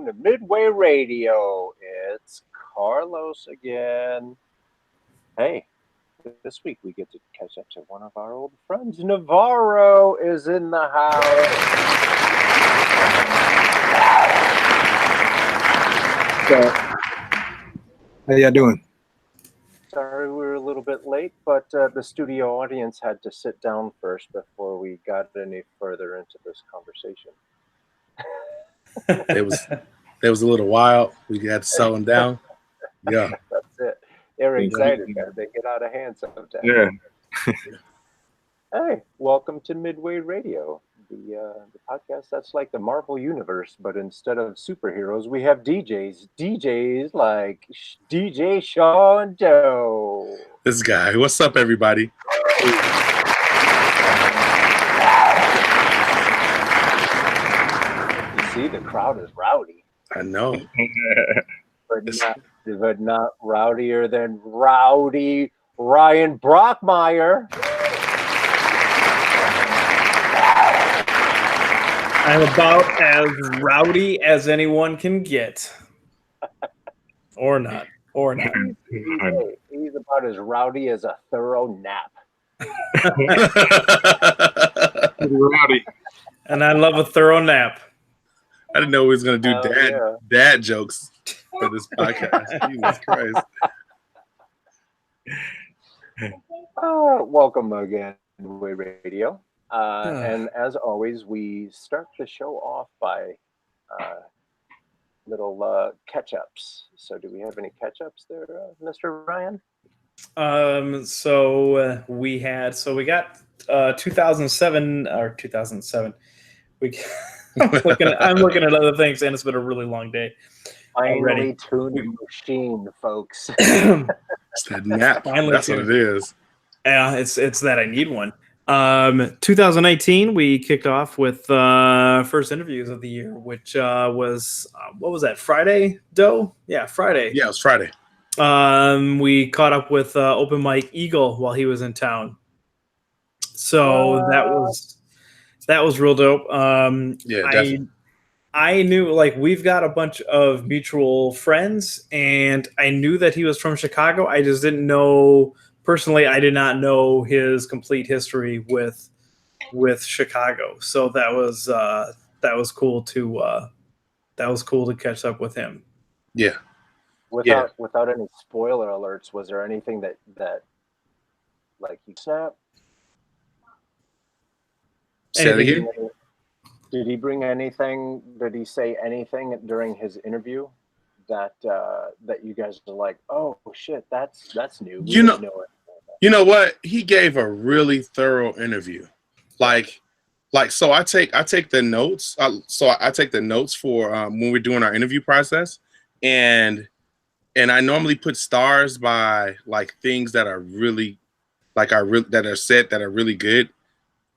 to Midway Radio. It's Carlos again. Hey, this week we get to catch up to one of our old friends. Navarro is in the house. How y'all doing? Sorry we were a little bit late, but the studio audience had to sit down first before we got any further into this conversation. It was a little wild. We had to settle them down. Yeah. That's it. They're excited, man. They get out of hand sometimes. Yeah. Hey, welcome to Midway Radio, the podcast that's like the Marvel Universe, but instead of superheroes, we have DJs. DJs like DJ Sean Joe. This guy. What's up, everybody? You see, the crowd is rowdy. I know. but not rowdier than Rowdy Ryan Brockmeyer. I'm about as rowdy as anyone can get. Or not. He's about as rowdy as a thorough nap. Rowdy. And I love a thorough nap. I didn't know we was going to do dad jokes for this podcast. Jesus Christ. Welcome again to Midway Radio. And as always, we start the show off by little catch-ups. So do we have any catch-ups there, Mr. Ryan? We got 2007 or 2007. I'm looking at other things, and it's been a really long day. Finally tuned the machine, folks. It's that nap. That's what it is. Yeah, it's that I need one. 2019, we kicked off with first interviews of the year, which was what was that? Friday, Doe? Yeah, Friday. Yeah, it was Friday. We caught up with Open Mike Eagle while he was in town, so that was real dope. Definitely. I knew, like, we've got a bunch of mutual friends, and I knew that he was from Chicago. I just didn't know. Personally, I did not know his complete history with Chicago, so that was cool to catch up with him. Yeah. Without any spoiler alerts, was there anything that like you snapped? Say it again? Did he bring anything? Did he say anything during his interview that you guys are like, oh shit, that's new? We didn't know it. You know what? He gave a really thorough interview. Like so I take the notes. I take the notes for when we're doing our interview process, and I normally put stars by like things that are really that are said that are really good,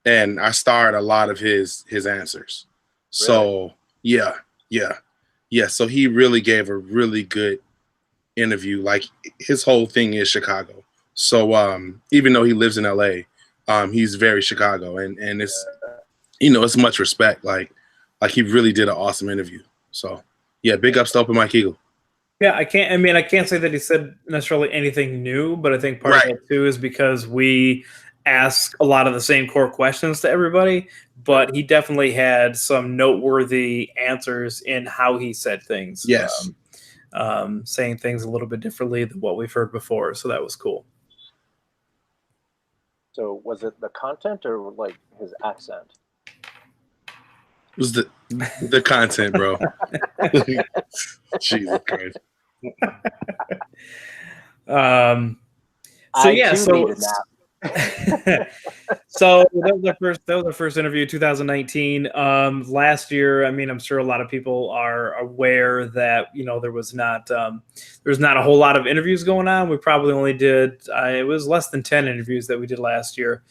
and I starred a lot of his answers. Really? So yeah. So he really gave a really good interview. Like, his whole thing is Chicago. So even though he lives in LA, he's very Chicago, and it's it's much respect. Like he really did an awesome interview. So yeah, big ups to Open Mike Eagle. Yeah, I can't say that he said necessarily anything new, but I think part of it too is because we ask a lot of the same core questions to everybody, but he definitely had some noteworthy answers in how he said things. Yes. Saying things a little bit differently than what we've heard before. So that was cool. So was it the content or like his accent? It was the content, bro. Jesus Christ. So that was our first interview, 2019. Last year, I'm sure a lot of people are aware that there was not a whole lot of interviews going on. We probably only did it was less than 10 interviews that we did last year,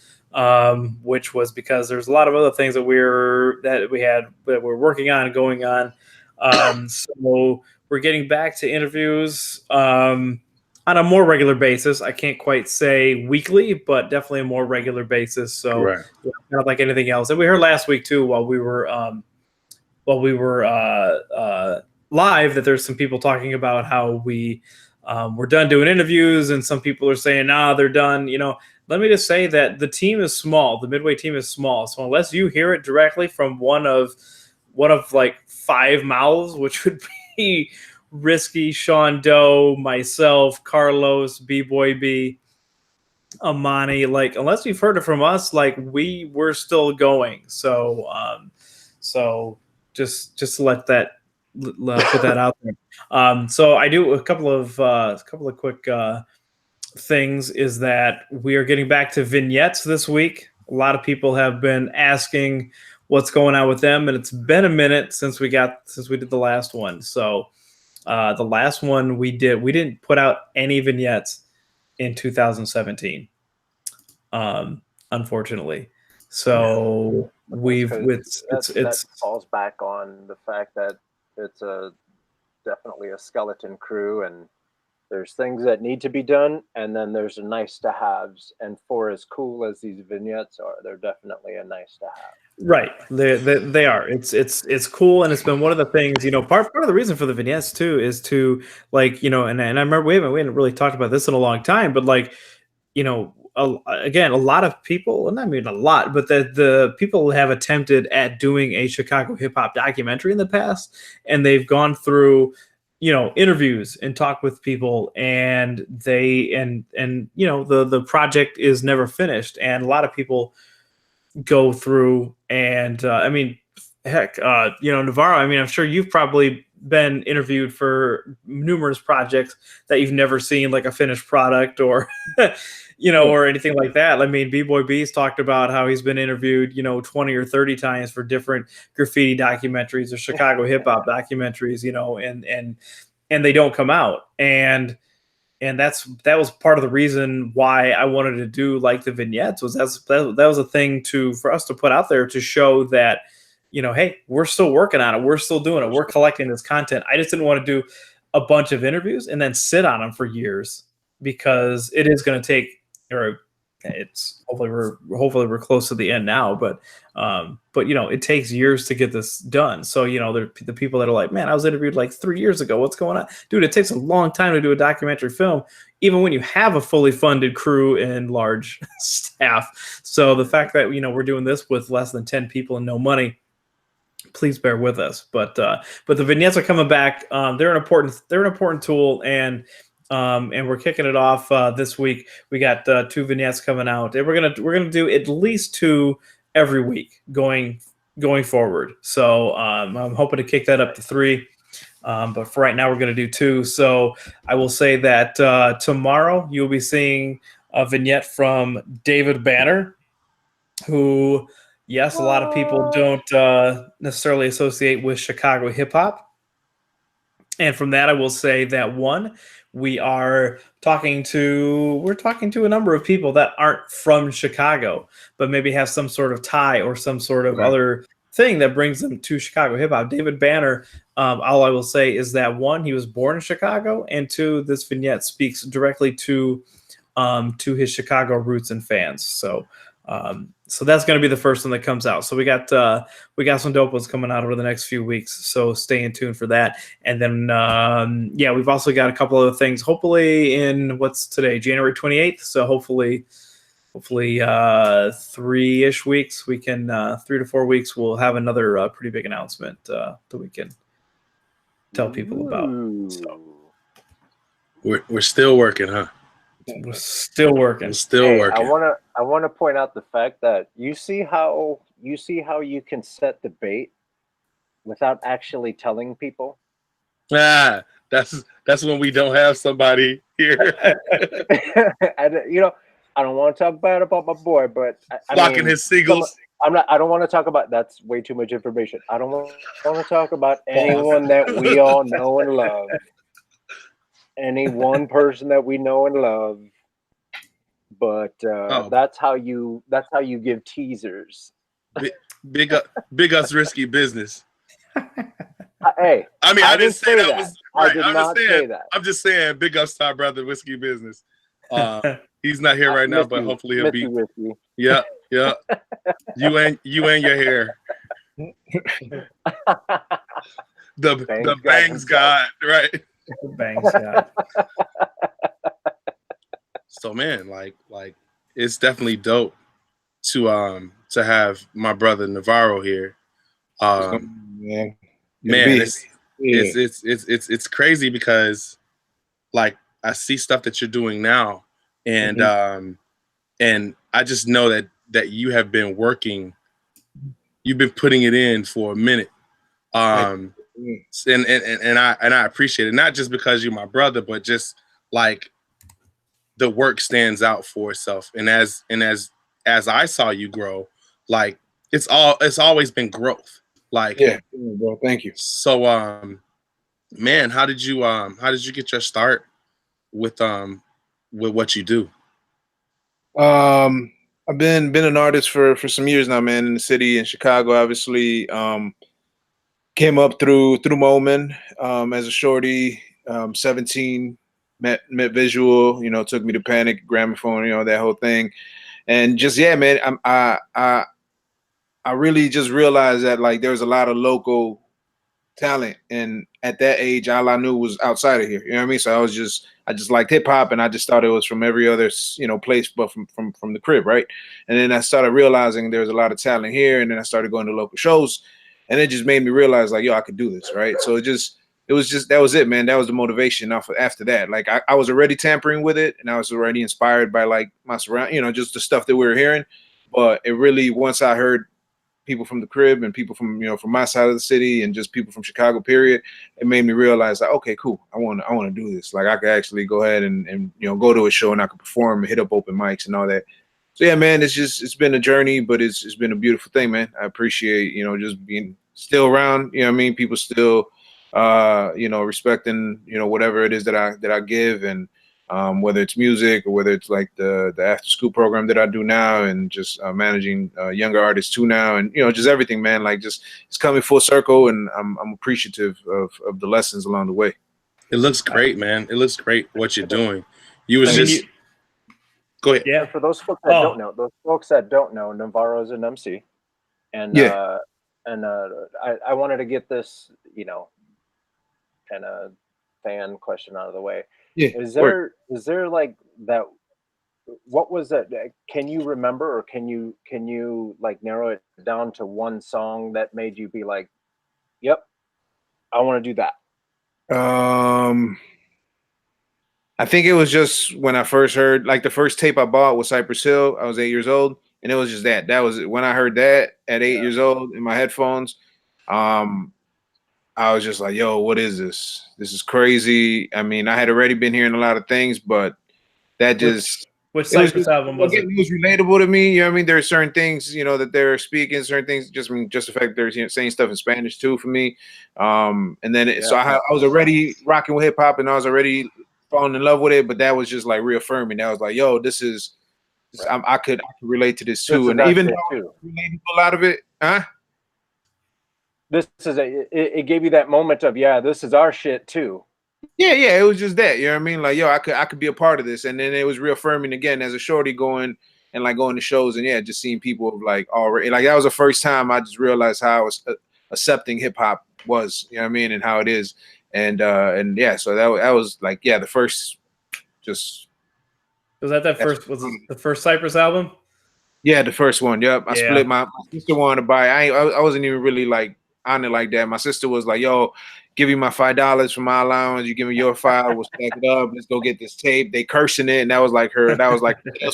which was because there's a lot of other things that we're working on and going on. So we're getting back to interviews on a more regular basis. I can't quite say weekly, but definitely a more regular basis. So kind of like anything else. And we heard last week too, while we were live that there's some people talking about how we're done doing interviews, and some people are saying, nah, they're done. Let me just say that the team is small. The Midway team is small. So unless you hear it directly from one of like 5 mouths, which would be Risky, Sean Doe, myself, Carlos, B-Boy B, Amani, like, unless you've heard it from us, like, we're still going. So just to let that put that out there. So I do a couple of quick things is that we are getting back to vignettes this week. A lot of people have been asking what's going on with them, and it's been a minute since we did the last one. So the last one we didn't put out any vignettes in 2017, unfortunately. So that falls back on the fact that it's definitely a skeleton crew, and there's things that need to be done, and then there's a nice to haves. And for as cool as these vignettes are, they're definitely a nice to have. Right, they are. It's cool, and it's been one of the things. Part of the reason for the vignettes too is to, like, and I remember we hadn't really talked about this in a long time, but like, again, a lot of people, and I mean a lot, but the people have attempted at doing a Chicago hip hop documentary in the past, and they've gone through interviews and talk with people, and the project is never finished, and a lot of people go through, and I mean, heck, Navarro, I mean, I'm sure you've probably been interviewed for numerous projects that you've never seen like a finished product or or anything like that. I mean, B-Boy B's talked about how he's been interviewed 20 or 30 times for different graffiti documentaries or Chicago hip hop documentaries, and they don't come out, and that was part of the reason why I wanted to do like the vignettes. That was a thing for us to put out there to show that hey, we're still working on it, we're still doing it, we're collecting this content. I just didn't want to do a bunch of interviews and then sit on them for years, because it is going to take, or it's hopefully we're close to the end now, but it takes years to get this done. So the people that are like, man, I was interviewed like 3 years ago, what's going on, dude? It takes a long time to do a documentary film, even when you have a fully funded crew and large staff. So the fact that we're doing this with less than 10 people and no money, please bear with us. But the vignettes are coming back. They're an important tool, and we're kicking it off this week. We got 2 vignettes coming out, and we're gonna do at least 2 every week going forward. So I'm hoping to kick that up to 3, but for right now we're gonna do 2. So I will say that tomorrow you'll be seeing a vignette from David Banner, who, yes, a lot of people don't necessarily associate with Chicago hip hop. And from that, I will say that we're talking to a number of people that aren't from Chicago, but maybe have some sort of tie or some sort of other thing that brings them to Chicago hip hop. David Banner, all I will say is that 1, he was born in Chicago, and 2, this vignette speaks directly to his Chicago roots and fans. So that's going to be the first one that comes out. So we got some dope ones coming out over the next few weeks. So stay in tune for that. And then we've also got a couple other things. Hopefully in what's today, January 28th. So hopefully 3-ish weeks, we can 3 to 4 weeks, we'll have another pretty big announcement that we can tell people about. So we're still working, huh? We're still working. I want to point out the fact that you see how you can set the bait without actually telling people. That's when we don't have somebody here. And I don't want to talk bad about my boy, but flocking his seagulls. I don't want to talk about. That's way too much information. I don't want to talk about anyone that we all know and love. Any one person that we know and love, but that's how you give teasers. Big us risky business. Hey, I mean, I didn't say that was right. I did not say that. I'm just saying, big ups to our brother, Whiskey Business. He's not here right now, but hopefully he'll be. Whiskey. Yeah. You and your hair. the bangs god, right? The bangs god. So man, like it's definitely dope to have my brother Navarro here. Man, Man, it's crazy because like I see stuff that you're doing now, and and I just know that you have been working, you've been putting it in for a minute. And I appreciate it, not just because you're my brother, but just like the work stands out for itself. And as I saw you grow, like it's always been growth. Like bro, thank you. So man, how did you get your start with what you do? I've been an artist for some years now, man, in the city, in Chicago, obviously. Came up through Moman as a shorty, 17, met Visual, took me to Panic, Gramophone, that whole thing. And just, yeah, man, I really just realized that like there was a lot of local talent, and at that age all I knew was outside of here, you know what I mean? So I just liked hip hop, and I just thought it was from every other place but from the crib, right? And then I started realizing there was a lot of talent here, and then I started going to local shows, and it just made me realize like, yo, I could do this, right? So it was just that was it, man. That was the motivation after that. Like I was already tampering with it, and I was already inspired by like my surround, just the stuff that we were hearing. But it really, once I heard people from the crib and people from from my side of the city and just people from Chicago, period, it made me realize like, okay, cool, I want to do this. Like I could actually go ahead and go to a show, and I could perform and hit up open mics and all that. So yeah, man, it's been a journey, but it's been a beautiful thing, man. I appreciate just being still around. You know what I mean? People still respecting whatever it is that I give, and whether it's music or whether it's like the after school program that I do now, and just managing younger artists too now, and just everything, man. Like just it's coming full circle, and I'm appreciative of the lessons along the way. It looks great, man. It looks great what you're doing. Go ahead. Yeah, for those folks that don't know, Navarro is an MC, and I wanted to get this kind of fan question out of the way. Yeah. Is there like that? What was that? Can you remember, or can you like narrow it down to one song that made you be like, "Yep, I want to do that"? I think it was just when I first heard, like the first tape I bought was Cypress Hill. I was 8 years old, and it was just that. That was when I heard that at 8 years old in my headphones. I was just like, yo, what is this? This is crazy. I mean, I had already been hearing a lot of things, but that just which Cypress album was it? It was relatable to me. You know what I mean? There are certain things, that they're speaking, certain things, just the fact they're saying stuff in Spanish too for me. And then so I was already rocking with hip hop, and I was already falling in love with it, but that was just like reaffirming. I was like, yo, this is I could relate to this too. And even though I related to a lot of it, this is it gave you that moment of, yeah, this is our shit too. Yeah, it was just that, you know what I mean? Like, yo, I could be a part of this. And then it was reaffirming again as a shorty going to shows, and just seeing people like already, like that was the first time I just realized how accepting hip hop was, you know what I mean, and how it is. And yeah, so that was like, yeah, the first just was it the first Cypress album? Yeah, the first one. Yep. I split my sister wanted to buy. I wasn't even really like on it like that. My sister was like, yo, give me my $5 for my allowance. You give me your $5, we'll stack it up. Let's go get this tape. They cursing it, and that was like her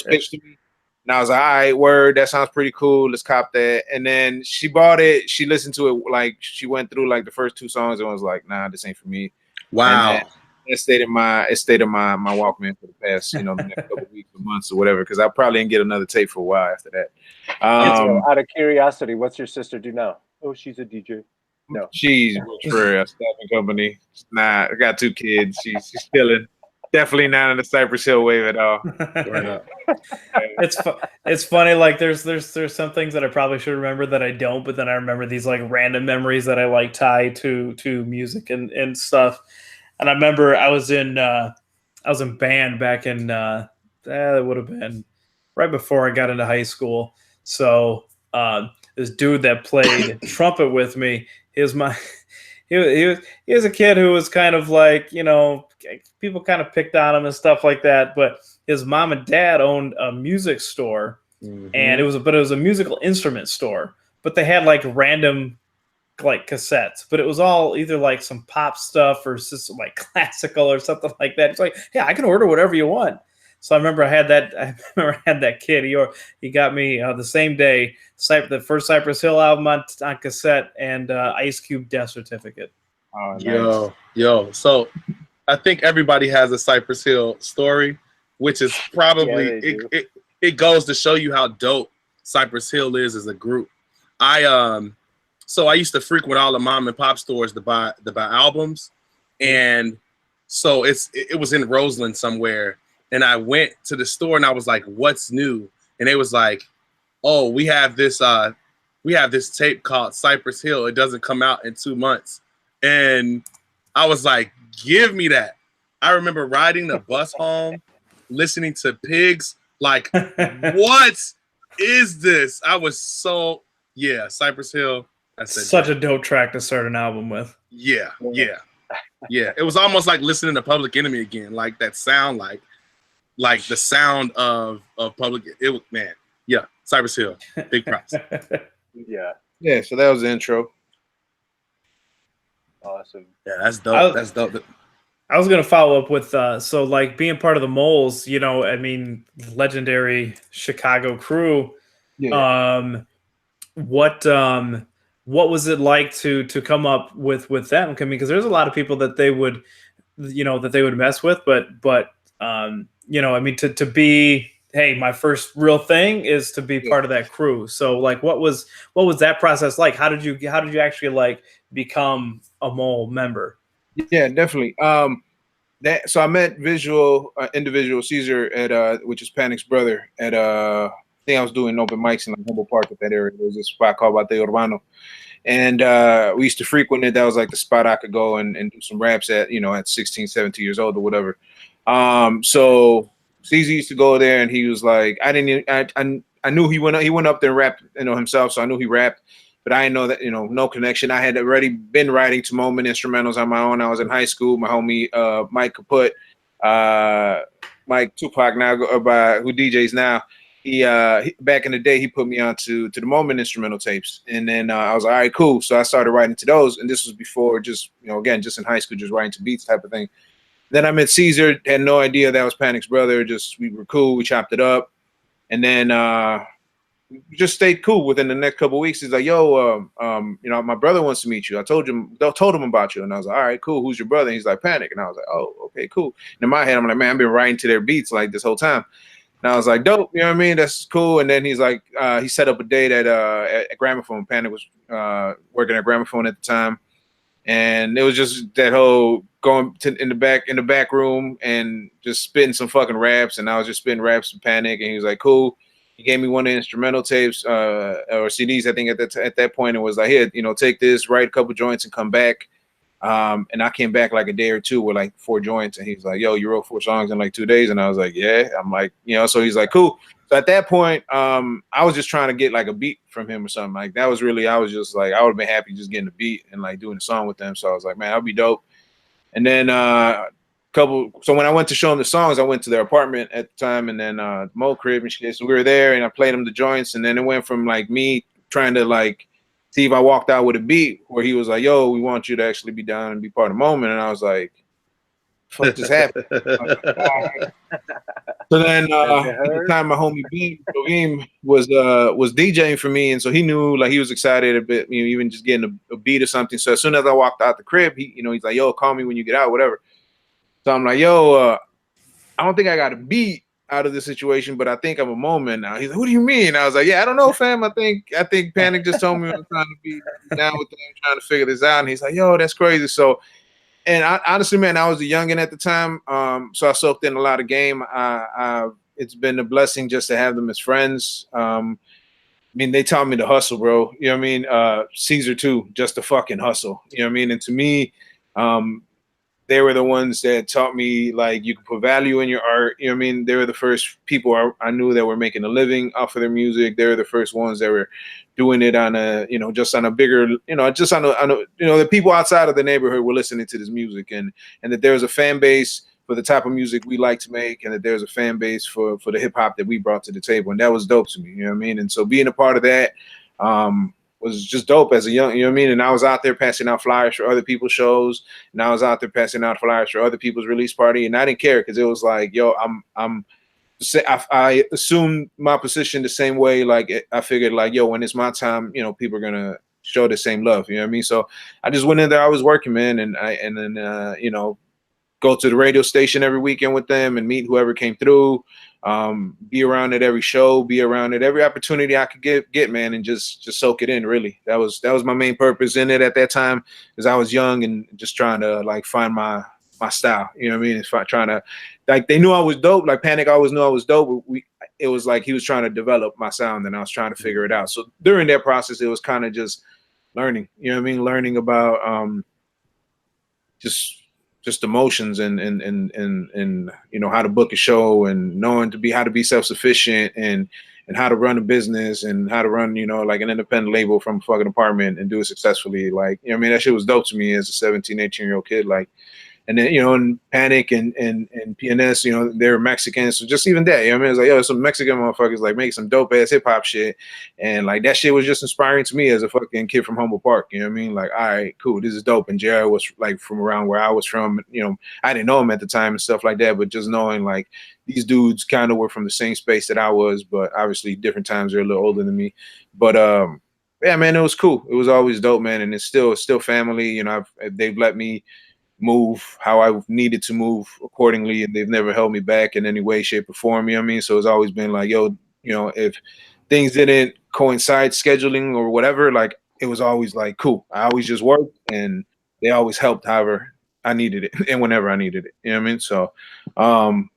pitch to me. And I was like, all right, word, that sounds pretty cool. Let's cop that. And then she bought it. She listened to it, like she went through like the first 2 songs and was like, nah, this ain't for me. Wow. It stayed in my Walkman for the past, the next couple of weeks or months or whatever, because I probably didn't get another tape for a while after that. Out of curiosity, what's your sister do now? Oh, she's a DJ. No, she's for a staffing company. Nah, I got 2 kids. She's chilling. Definitely not on the Cypress Hill wave at all. It's funny. Like there's some things that I probably should remember that I don't, but then I remember these like random memories that I like tie to music and stuff. And I remember I was in band back in it would have been right before I got into high school. So this dude that played trumpet with me, he was a kid who was kind of like, you know, people kind of picked on him and stuff like that. But his mom and dad owned a music store, and it was a musical instrument store. But they had like random like cassettes, but it was all either like some pop stuff or just like classical or something like that. It's like, yeah, I can order whatever you want. So I remember I had that kid. He got me the same day the first Cypress Hill album on cassette and Ice Cube death certificate. Oh, nice. Yo. So I think everybody has a Cypress Hill story, which is probably it goes to show you how dope Cypress Hill is as a group. So I used to frequent all the mom and pop stores to buy albums, and so it was in Roseland somewhere. And I went to the store and I was like, "What's new?" And they was like, "Oh, we have this tape called Cypress Hill. It doesn't come out in 2 months." And I was like, "Give me that." I remember riding the bus home, listening to Pigs. Like, what is this? I was so Cypress Hill. Such a dope track to start an album with. Yeah. It was almost like listening to Public Enemy again, like that sound, like the sound of Public. It was, man, yeah, Cypress Hill, big props. Yeah. So that was the intro. Awesome. Yeah, that's dope. That's dope. I was gonna follow up with so like being part of the Moles, you know, I mean, legendary Chicago crew. Yeah. What was it like to come up with them? I mean, because there's a lot of people that they would mess with, but you know, I mean, to be, hey, my first real thing is to be part of that crew. So like, what was that process like? How did you actually like become a Mole member? Yeah, definitely. So I met individual Caesar at which is Panic's brother at I think I was doing open mics in like Humboldt Park at that area. There was a spot called Bateo Urbano. And we used to frequent it. That was like the spot I could go and do some raps at, you know, at 16, 17 years old or whatever. So CZ used to go there and he was like, I knew he went up there and rapped, you know, himself. So I knew he rapped, but I didn't know that, you know, no connection. I had already been writing to Moment instrumentals on my own. I was in high school. My homie, Mike Kaput, Mike Tupac now, who DJs now. He back in the day, he put me on to the Moment instrumental tapes. And then I was like, all right, cool. So I started writing to those. And this was before just, you know, again, just in high school, just writing to beats type of thing. Then I met Caesar, had no idea that was Panic's brother. Just, we were cool. We chopped it up. And then just stayed cool. Within the next couple of weeks, he's like, yo, you know, my brother wants to meet you. I told him about you. And I was like, all right, cool. Who's your brother? And he's like, Panic. And I was like, oh, okay, cool. And in my head, I'm like, man, I've been writing to their beats like this whole time. And I was like, dope, you know what I mean? That's cool. And then he's like, he set up a date at Gramophone. Panic was working at Gramophone at the time. And it was just that whole going in the back room and just spitting some fucking raps. And I was just spitting raps with Panic. And he was like, cool. He gave me one of the instrumental tapes or CDs, I think, at that point. And was like, here, you know, take this, write a couple joints and come back. And I came back like a day or two with like 4 joints, and he's like, yo, you wrote 4 songs in like 2 days. And I was like, yeah. I'm like, you know, so he's like, cool. So at that point, I was just trying to get like a beat from him or something. Like that was really, I was just like, I would have been happy just getting a beat and like doing a song with them. So I was like, man, that'd be dope. And then so when I went to show him the songs, I went to their apartment at the time, and then Mo crib and shit. So we were there and I played him the joints, and then it went from like me trying to like see if I walked out with a beat where he was like, yo, we want you to actually be down and be part of the Moment. And I was like, fuck just happened. So then at the time, my homie Beam was DJing for me, and so he knew, like, he was excited a bit, you know, even just getting a beat or something. So as soon as I walked out the crib, he's like, yo, call me when you get out, whatever. So I'm like, yo, I don't think I got a beat out of the situation, but I think I'm a Moment now. He's like, what do you mean? I was like, yeah, I don't know, fam. I think Panic just told me I'm trying to be down with them, trying to figure this out. And he's like, yo, that's crazy. So, and honestly, man, I was a youngin' at the time, so I soaked in a lot of game. It's been a blessing just to have them as friends. I mean, they taught me to hustle, bro. You know what I mean? Caesar too, just to fucking hustle. You know what I mean? And to me, they were the ones that taught me like you can put value in your art. You know what I mean? They were the first people I knew that were making a living off of their music. They were the first ones that were doing it on a, you know, just on a bigger, you know, just on a, you know, the people outside of the neighborhood were listening to this music, and that there was a fan base for the type of music we like to make, and that there's a fan base for the hip hop that we brought to the table. And that was dope to me. You know what I mean? And so being a part of that, was just dope as a young, you know what I mean? And I was out there passing out flyers for other people's shows, and I was out there passing out flyers for other people's release party, and I didn't care because it was like, yo, I assumed my position the same way. Like I figured, like, yo, when it's my time, you know, people are gonna show the same love. You know what I mean? So I just went in there. I was working, man, and then you know, go to the radio station every weekend with them and meet whoever came through. Be around at every show, be around at every opportunity I could get, man, and just soak it in. Really, that was my main purpose in it at that time, because I was young and just trying to like find my style. You know what I mean? It's trying to, like, they knew I was dope. Like Panic always knew I was dope. But it was like he was trying to develop my sound, and I was trying to figure it out. So during that process, it was kind of just learning. You know what I mean? Learning about just emotions and you know, how to book a show, and knowing how to be self-sufficient, and how to run a business, and how to run, you know, like an independent label from a fucking apartment and do it successfully. Like, you know what I mean? That shit was dope to me as a 17, 18-year-old kid. Like, and then, you know, and Panic and PNS, you know, they're Mexican. So just even that, you know what I mean? It's like, yo, some Mexican motherfuckers like make some dope ass hip hop shit. And like that shit was just inspiring to me as a fucking kid from Humboldt Park. You know what I mean? Like, all right, cool, this is dope. And JR was like from around where I was from. You know, I didn't know him at the time and stuff like that, but just knowing like these dudes kind of were from the same space that I was, but obviously different times. They're a little older than me. But yeah, man, it was cool. It was always dope, man. And it's still family. You know, they've let me move how I needed to move accordingly, and they've never held me back in any way, shape, or form. You know what I mean? So it's always been like, yo, you know, if things didn't coincide scheduling or whatever, like it was always like, cool. I always just worked, and they always helped however I needed it and whenever I needed it. You know what I mean? So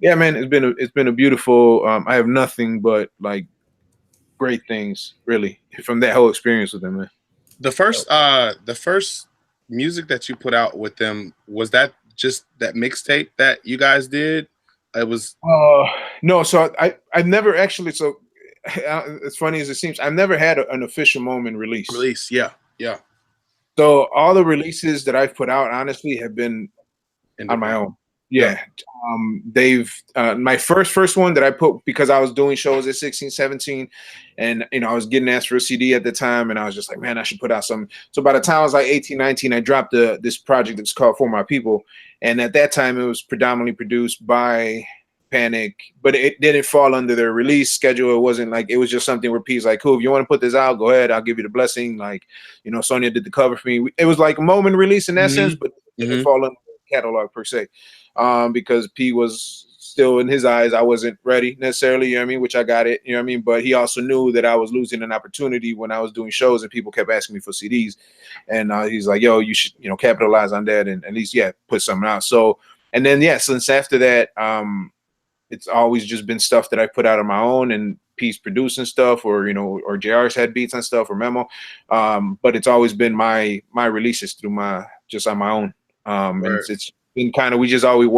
yeah, man, it's been a beautiful, I have nothing but like great things really from that whole experience with them, man. The first music that you put out with them, was that just that mixtape that you guys did? It was no, so I've never actually, so as funny as it seems, I've never had an official Moment release. Yeah So all the releases that I've put out honestly have been on my own. Yeah. They've my first one that I put, because I was doing shows at 16, 17, and you know, I was getting asked for a CD at the time, and I was just like, man, I should put out something. So by the time I was like 18, 19, I dropped this project that's called For My People. And at that time it was predominantly produced by Panic, but it didn't fall under their release schedule. It wasn't like, it was just something where P's like, cool, if you want to put this out, go ahead, I'll give you the blessing. Like, you know, Sonia did the cover for me. It was like a Moment release in that sense, but it didn't fall under the catalog per se. Because P was still, in his eyes, I wasn't ready necessarily, you know what I mean, which I got it, you know what I mean, but he also knew that I was losing an opportunity when I was doing shows and people kept asking me for CDs, and he's like, yo, you should, you know, capitalize on that and at least, yeah, put something out. So, and then, yeah, since after that, it's always just been stuff that I put out on my own, and P's producing stuff, or, you know, or JR's had beats and stuff, or Memo, but it's always been my releases through just on my own. And it's been kind of, we just always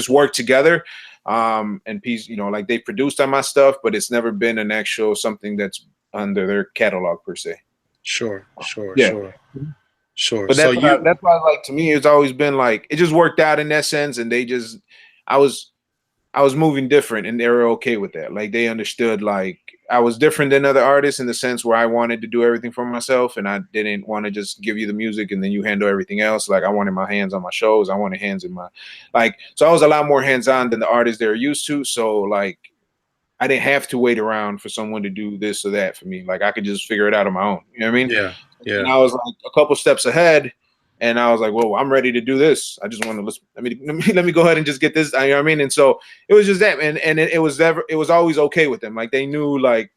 work together, and P's, you know, like they produced on my stuff, but it's never been an actual something that's under their catalog per se. Sure. But that's why like, to me, it's always been like, it just worked out in that sense, and they just, I was moving different, and they were okay with that. Like they understood, like I was different than other artists in the sense where I wanted to do everything for myself, and I didn't want to just give you the music and then you handle everything else. Like I wanted my hands on my shows. I wanted hands in my, like, so I was a lot more hands-on than the artists they're used to. So like, I didn't have to wait around for someone to do this or that for me. Like I could just figure it out on my own. You know what I mean? Yeah. And I was like a couple steps ahead. And I was like, well, I'm ready to do this. I just want to let me go ahead and just get this. You know what I mean? And so it was just that, man. And it was always okay with them. Like they knew, like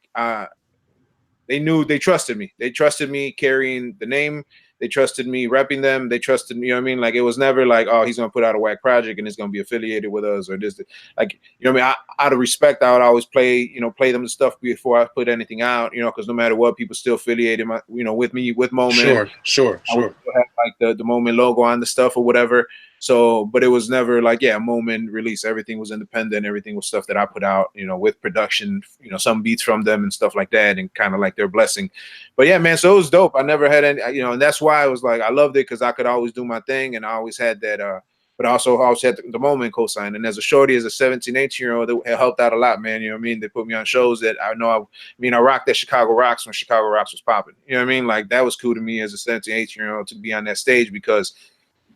they trusted me. They trusted me carrying the name. They trusted me repping them. They trusted me. You know what I mean? Like it was never like, oh, he's gonna put out a whack project and it's gonna be affiliated with us or this. Like, you know what I mean? Out of respect, I would always play them the stuff before I put anything out. You know, because no matter what, people still affiliated with me with Moment. Sure. I would have like the Moment logo on the stuff or whatever. So, but it was never like, yeah, a moment release. Everything was independent. Everything was stuff that I put out, you know, with production, you know, some beats from them and stuff like that, and kind of like their blessing. But yeah, man, so it was dope. I never had any, you know, and that's why I was like, I loved it because I could always do my thing, and I always had that, but also I always had the moment cosign. And as a shorty, as a 17, 18-year-old, it helped out a lot, man. You know what I mean? They put me on shows that I know, I rocked at Chicago Rocks when Chicago Rocks was popping. You know what I mean? Like, that was cool to me as a 17, 18-year-old to be on that stage, because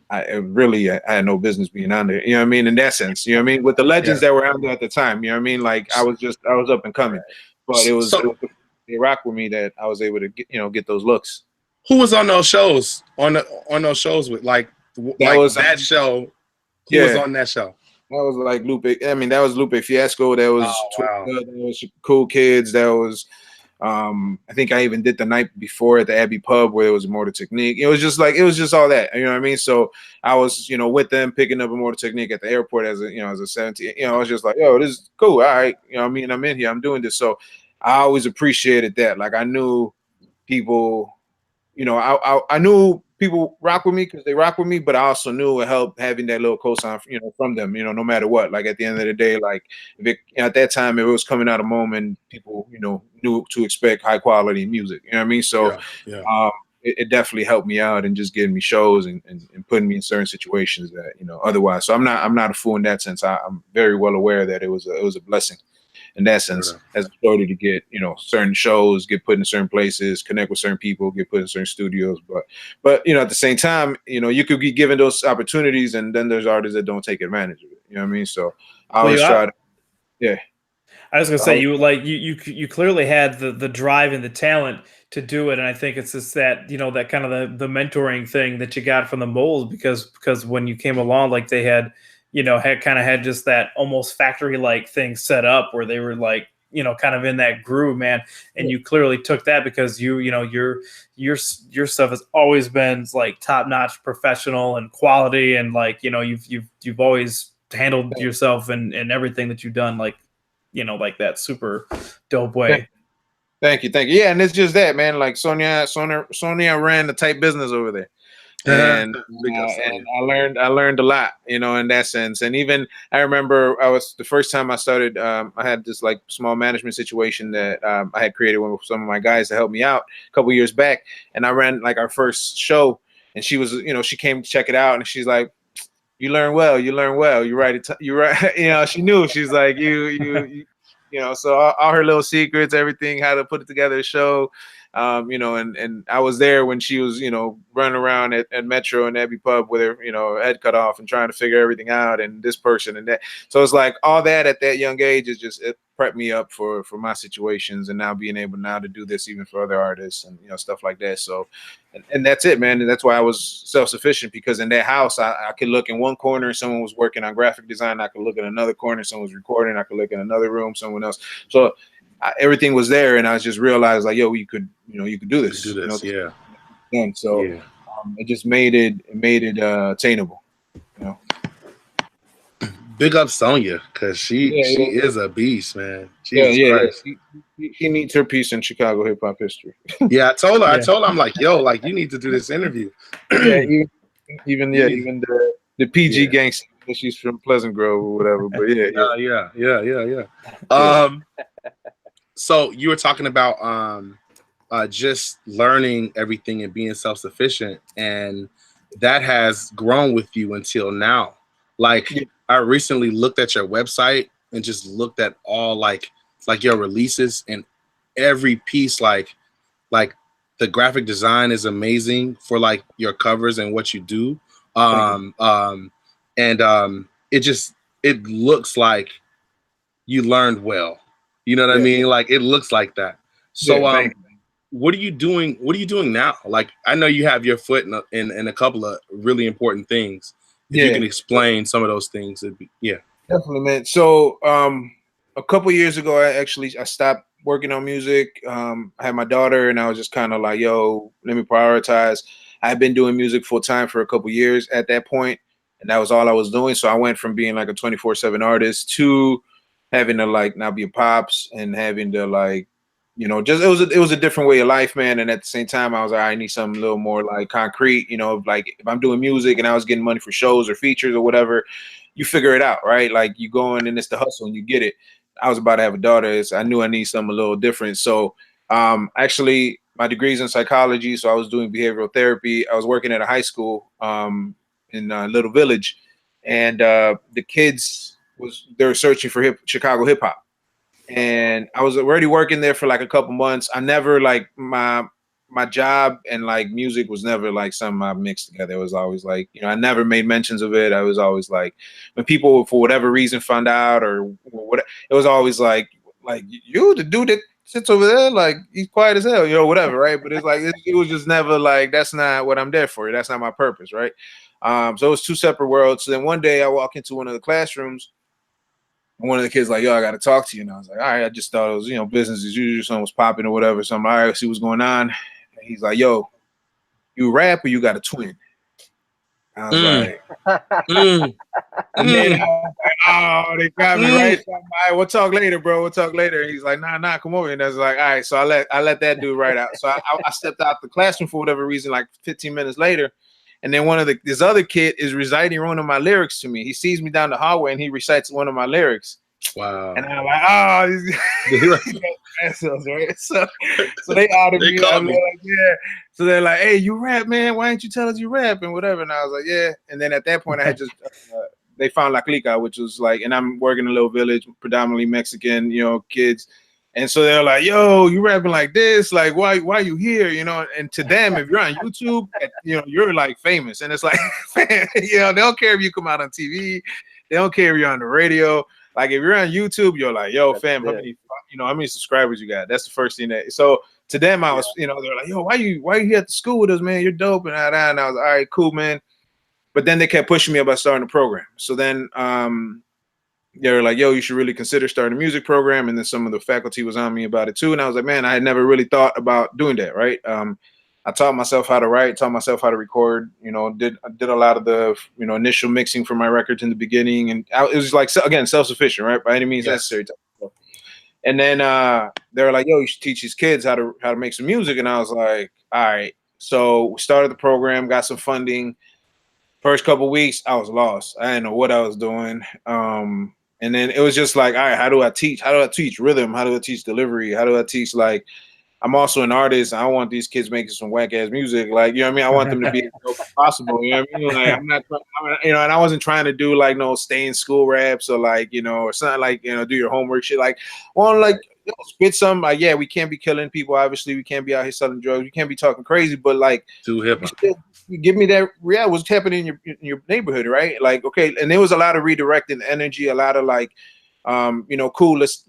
I had no business being on there. You know what I mean? In that sense, you know what I mean? With the legends that were out there at the time, you know what I mean? Like, I was up and coming, but it was they rock with me that I was able to get those looks. Who was on those shows? On those shows with that show? Who was on that show? That was like Lupe. I mean, that was Lupe Fiasco. That was that was Cool Kids. That was I think I even did the night before at the Abbey Pub where it was a Mortar Technique. It was just all that, you know what I mean? So I was, with them picking up a Mortar Technique at the airport as a 17, I was just like, yo, this is cool. All right. I mean, I'm in here, I'm doing this. So I always appreciated that. Like, I knew people, I knew people rock with me because they rock with me, but I also knew it helped having that little cosign, from them, no matter what. Like, at the end of the day, like, at that time, if it was coming out of Moment, people, knew to expect high quality music. You know what I mean? So it definitely helped me out and just getting me shows and putting me in certain situations that, otherwise. So I'm not a fool in that sense. I'm very well aware that it was a blessing in that sense, as a shorty, to get, certain shows, get put in certain places, connect with certain people, get put in certain studios. But at the same time, you could be given those opportunities, and then there's artists that don't take advantage of it. You know what I mean? So I always try to, yeah. I was gonna say, you clearly had the drive and the talent to do it, and I think it's just that that kind of the mentoring thing that you got from the Moles, because when you came along, like, they had had just that almost factory like thing set up where they were like kind of in that groove, man, and you clearly took that because your stuff has always been like top notch, professional and quality, and like you've always handled yourself and everything that you've done, like like that super dope way. Thank you. Yeah, and it's just that, man. Like, Sonia ran the tight business over there. And I learned a lot, in that sense. And even I remember the first time I started, I had this like small management situation that I had created with some of my guys to help me out a couple years back. And I ran like our first show, and she was, she came to check it out, and she's like, you learn well. You're right. You're right. She knew. She's like, so all her little secrets, everything, how to put it together, a show. And I was there when she was, running around at Metro and Abbey Pub with her, head cut off and trying to figure everything out, and this person and that. So it's like all that at that young age it prepped me up for my situations, and now being able to do this even for other artists and, stuff like that. So, and that's it, man. And that's why I was self-sufficient, because in that house, I could look in one corner, someone was working on graphic design. I could look in another corner, someone was recording. I could look in another room, someone else. So everything was there, and I just realized, like, yo, you could do this. Yeah. And so it just made it attainable. Big up Sonia, because she is a beast, man. Jesus Christ. She needs her piece in Chicago hip hop history. Yeah, I told her, I'm like, yo, like, you need to do this interview. even the PG gangster. She's from Pleasant Grove or whatever. But yeah. So you were talking about just learning everything and being self-sufficient, and that has grown with you until now. Like, I recently looked at your website and just looked at all like your releases, and every piece, like the graphic design is amazing for like your covers and what you do. It looks like you learned well. You know what I mean? Like, it looks like that. So, what are you doing? What are you doing now? Like, I know you have your foot in a couple of really important things. If you can explain some of those things, it'd be, definitely, man. So, a couple years ago, I stopped working on music. I had my daughter, and I was just kind of like, yo, let me prioritize. I had been doing music full time for a couple years at that point, and that was all I was doing. So I went from being like a 24/7 artist to having to like now be a pops and having to like you know, just it was a different way of life, man. And at the same time, I was like, I need something a little more like concrete, you know, like if I'm doing music and I was getting money for shows or features or whatever, you figure it out, right? Like you go in and it's the hustle and you get it. I was about to have a daughter, so I knew I need something a little different. So actually my degree's in psychology, so I was doing behavioral therapy. I was working at a high school in Little Village, and the kids they were searching for Chicago hip hop. And I was already working there for like a couple months. I never like my job and like music was never like something I mixed together. It was always like, you know, I never made mentions of it. I was always like, when people for whatever reason found out or what, it was always like you the dude that sits over there, like he's quiet as hell, you know, whatever, right? But it's like it was just never like that's not what I'm there for. That's not my purpose, right? So it was two separate worlds. So then one day I walk into one of the classrooms. One of the kids like, yo, I got to talk to you. And I was like, all right, I just thought it was, you know, business as usual. Something was popping or whatever. So I'm like, all right, see what's going on. And he's like, yo, you rap or you got a twin? I was like, and then I was like, oh, they got me right. So I'm like, all right, we'll talk later, bro. We'll talk later. And he's like, nah, come over. And I was like, all right. So I let that dude right out. So I stepped out the classroom for whatever reason, like 15 minutes later. And then this other kid is reciting one of my lyrics to me. He sees me down the hallway and he recites one of my lyrics. Wow. And I'm like, oh, assholes, right? So they outed me. Like, yeah. So they're like, hey, you rap, man. Why didn't you tell us you rap and whatever? And I was like, yeah. And then at that point, I had just they found La Clica, which was like, and I'm working in a little village, predominantly Mexican, you know, kids. And so they're like, yo, you rapping like this? Like, why you here? You know, and to them, if you're on YouTube, you know, you're like famous. And it's like, you know, they don't care if you come out on TV. They don't care if you're on the radio. Like if you're on YouTube, you're like, yo, fam, how many subscribers you got? That's the first thing that. So to them, I was, you know, they're like, yo, why you here at the school with us, man? You're dope and that. And I was like, all right, cool, man. But then they kept pushing me about starting a program. So then they were like, yo, you should really consider starting a music program. And then some of the faculty was on me about it too. And I was like, man, I had never really thought about doing that, right? I taught myself how to write, taught myself how to record, you know, did a lot of the, you know, initial mixing for my records in the beginning. And it was like, again, self-sufficient, right? By any means necessary. And then they were like, yo, you should teach these kids how to make some music. And I was like, all right. So we started the program, got some funding. First couple of weeks, I was lost. I didn't know what I was doing. And then it was just like, all right, how do I teach? How do I teach rhythm? How do I teach delivery? How do I teach, like, I'm also an artist. I want these kids making some whack ass music. Like, you know what I mean? I want them to be as dope as possible. You know what I mean? Like, I'm not, you know, and I wasn't trying to do like no stay in school raps or like, you know, or something like, you know, do your homework shit. Like, well, like, you know, spit some. Like, yeah, we can't be killing people. Obviously, we can't be out here selling drugs. We can't be talking crazy. But like, too hip. Give me that. Yeah, what's happening in your neighborhood, right? Like, okay, and there was a lot of redirecting energy, a lot of like, you know, cool. Let's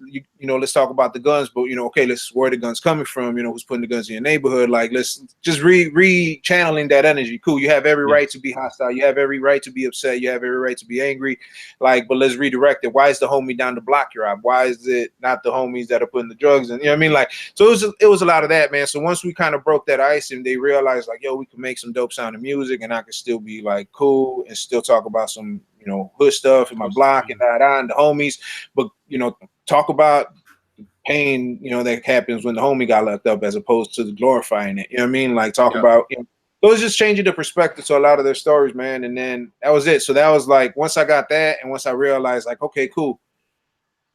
talk about the guns, but you know, okay, where the guns coming from. You know, who's putting the guns in your neighborhood? Like, let's just re-channeling that energy. Cool. You have every right to be hostile. You have every right to be upset. You have every right to be angry. Like, but let's redirect it. Why is the homie down the block your rob? Why is it not the homies that are putting the drugs in? You know what I mean? Like, so it was a lot of that, man. So once we kind of broke that ice and they realized like, yo, we can make some dope sounding music and I can still be like cool and still talk about some, you know, hood stuff in my block and and the homies, but you know, talk about the pain, you know, that happens when the homie got locked up as opposed to glorifying it. You know what I mean? Like talk about, you know, so it was just changing the perspective to a lot of their stories, man. And then that was it. So that was like once I got that, and once I realized like, okay, cool.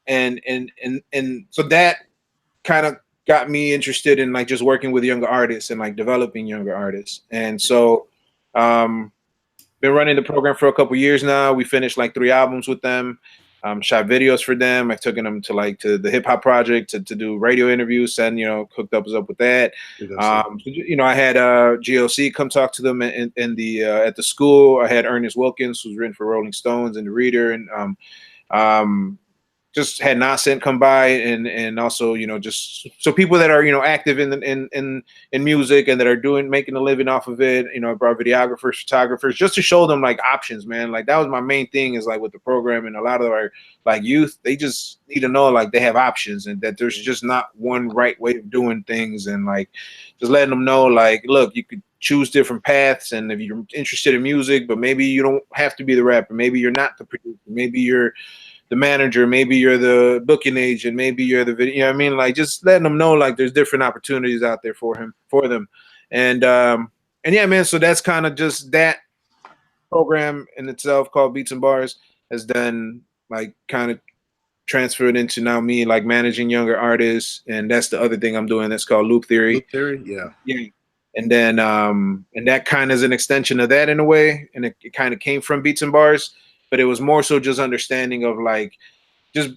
And so that kind of got me interested in like just working with younger artists and like developing younger artists. And so been running the program for a couple years now. We finished like 3 albums with them. Shot videos for them. I've taken them to the Hip Hop Project to do radio interviews. And you know, hooked us up with that. You know, I had GOC come talk to them in the at the school. I had Ernest Wilkins, who's written for Rolling Stones and The Reader, and just had Nascent come by and also, you know, just so people that are, you know, active in music and that are making a living off of it, you know, I brought videographers, photographers, just to show them like options, man. Like that was my main thing is like with the program, and a lot of our like youth, they just need to know like they have options and that there's just not one right way of doing things, and like just letting them know like, look, you could choose different paths, and if you're interested in music, but maybe you don't have to be the rapper, maybe you're not the producer, maybe you're the manager, maybe you're the booking agent, maybe you're the video. You know what I mean? Like just letting them know like there's different opportunities out there for them, and yeah, man. So that's kind of just that program in itself called Beats and Bars has done like kind of transferred into now me like managing younger artists, and that's the other thing I'm doing that's called Loop Theory. Loop theory, yeah. Yeah. And then and that kind of is an extension of that in a way, and it kind of came from Beats and Bars, but it was more so just understanding of like just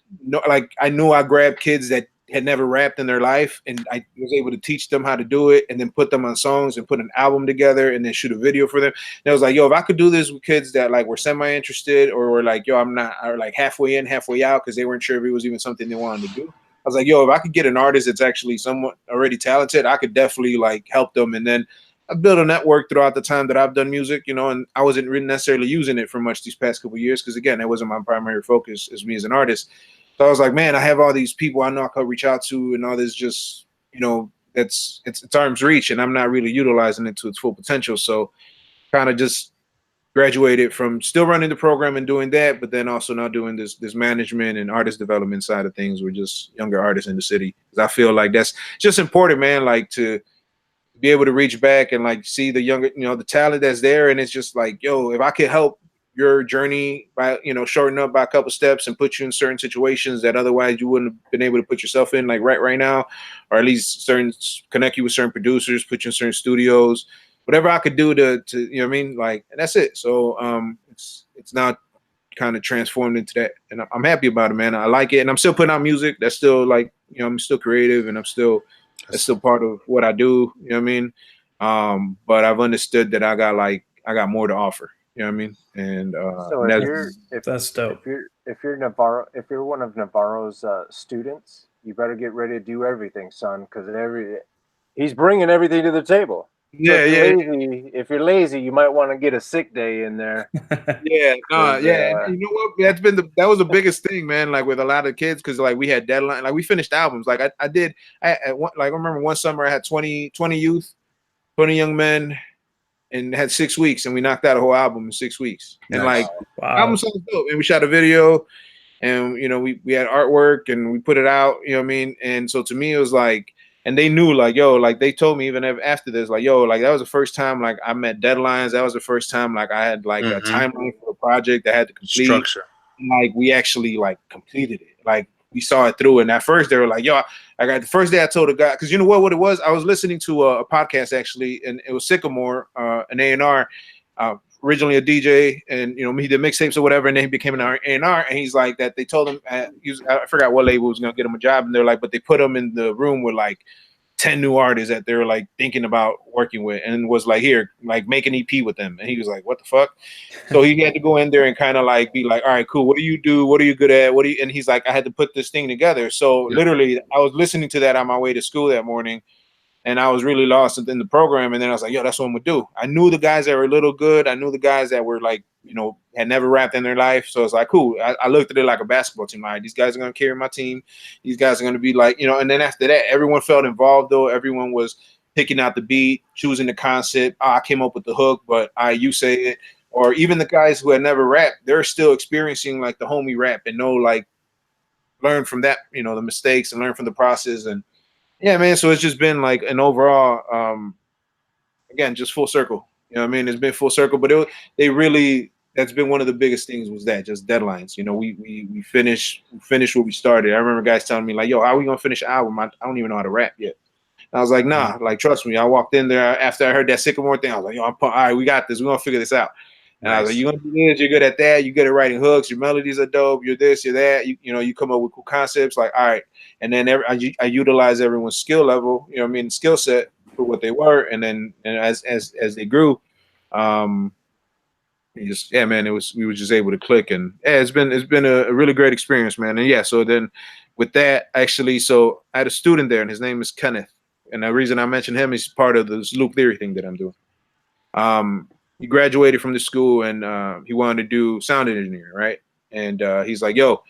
like I knew I grabbed kids that had never rapped in their life, and I was able to teach them how to do it, and then put them on songs and put an album together, and then shoot a video for them. And I was like, yo, if I could do this with kids that like were semi-interested or were like, yo, I'm not, or like halfway in, halfway out, because they weren't sure if it was even something they wanted to do. I was like, yo, if I could get an artist that's actually somewhat already talented, I could definitely like help them. And then I built a network throughout the time that I've done music, you know, and I wasn't really necessarily using it for much these past couple of years because again, that wasn't my primary focus as me as an artist. So I was like, man, I have all these people I know I could reach out to, and all this just, you know, it's arm's reach, and I'm not really utilizing it to its full potential. So kind of just graduated from still running the program and doing that, but then also now doing this management and artist development side of things with just younger artists in the city. Because I feel like that's just important, man, like to be able to reach back and like see the younger, you know, the talent that's there. And it's just like, yo, if I could help your journey by, you know, shorten up by a couple steps and put you in certain situations that otherwise you wouldn't have been able to put yourself in, like right now, or at least connect you with certain producers, put you in certain studios, whatever I could do to you know what I mean, like, and that's it. So it's now kind of transformed into that, and I'm happy about it, man. I like it, and I'm still putting out music. That's still like, you know, I'm still creative, and that's still part of what I do. You know what I mean? But I've understood that I got more to offer. You know what I mean? And So that's dope. If you're Navarro, if you're one of Navarro's students, you better get ready to do everything, son, because he's bringing everything to the table. So if you're lazy, you might want to get a sick day in there. Yeah. And you know what? That was the biggest thing, man. Like with a lot of kids, because like we had deadline, like we finished albums. Like I remember one summer I had 20 youth, 20 young men, and had 6 weeks, and we knocked out a whole album in 6 weeks. And Nice. Like album sounds dope. And we shot a video, and you know we had artwork, and we put it out. You know what I mean? And so to me, it was like. And they knew, like, yo, like they told me even after this, like, yo, like that was the first time, like I met deadlines. That was the first time, like I had like a timeline for a project that I had to complete. Structure. Like we actually like completed it. Like we saw it through. And at first they were like, yo, I got the first day I told a guy, because you know what it was? I was listening to a podcast actually, and it was Sycamore, an A&R, originally a DJ, and you know he did mixtapes or whatever, and then he became an A&R, and he's like that they told him I forgot what label was gonna get him a job, and they're like, but they put him in the room with like 10 new artists that they were like thinking about working with, and was like, here, like make an EP with them. And he was like, what the fuck? So he had to go in there and kind of like be like, all right, cool, what do you do, what are you good at, and he's like, I had to put this thing together. So literally I was listening to that on my way to school that morning, and I was really lost in the program. And then I was like, yo, that's what I'm gonna do. I knew the guys that were a little good. I knew the guys that were like, you know, had never rapped in their life. So it's like, cool. I looked at it like a basketball team. All right, these guys are gonna carry my team. These guys are gonna be like, you know, and then after that, everyone felt involved though. Everyone was picking out the beat, choosing the concept. I came up with the hook, but you say it. Or even the guys who had never rapped, they're still experiencing like the homie rap and know, like, learn from that, you know, the mistakes and learn from the process. And yeah, man. So it's just been like an overall, again, just full circle. You know what I mean? It's been full circle, but that's been one of the biggest things was that just deadlines. You know, we finished what we started. I remember guys telling me like, yo, how are we going to finish an album? I don't even know how to rap yet. And I was like, nah, like, trust me. I walked in there after I heard that Sycamore thing. I was like, yo, all right, we got this. We're going to figure this out. And I was like, you gonna do this? You're good at that. You're good at writing hooks. Your melodies are dope. You're this. You're that. You know, you come up with cool concepts. Like, all right. And then I utilize everyone's skill level. You know, what I mean, skill set for what they were. And then as they grew, man, we were just able to click. And yeah, it's been a really great experience, man. And yeah, so then with that, actually, so I had a student there, and his name is Kenneth. And the reason I mentioned him is part of this Loop Theory thing that I'm doing. He graduated from the school, and he wanted to do sound engineering, right? And he's like, yo,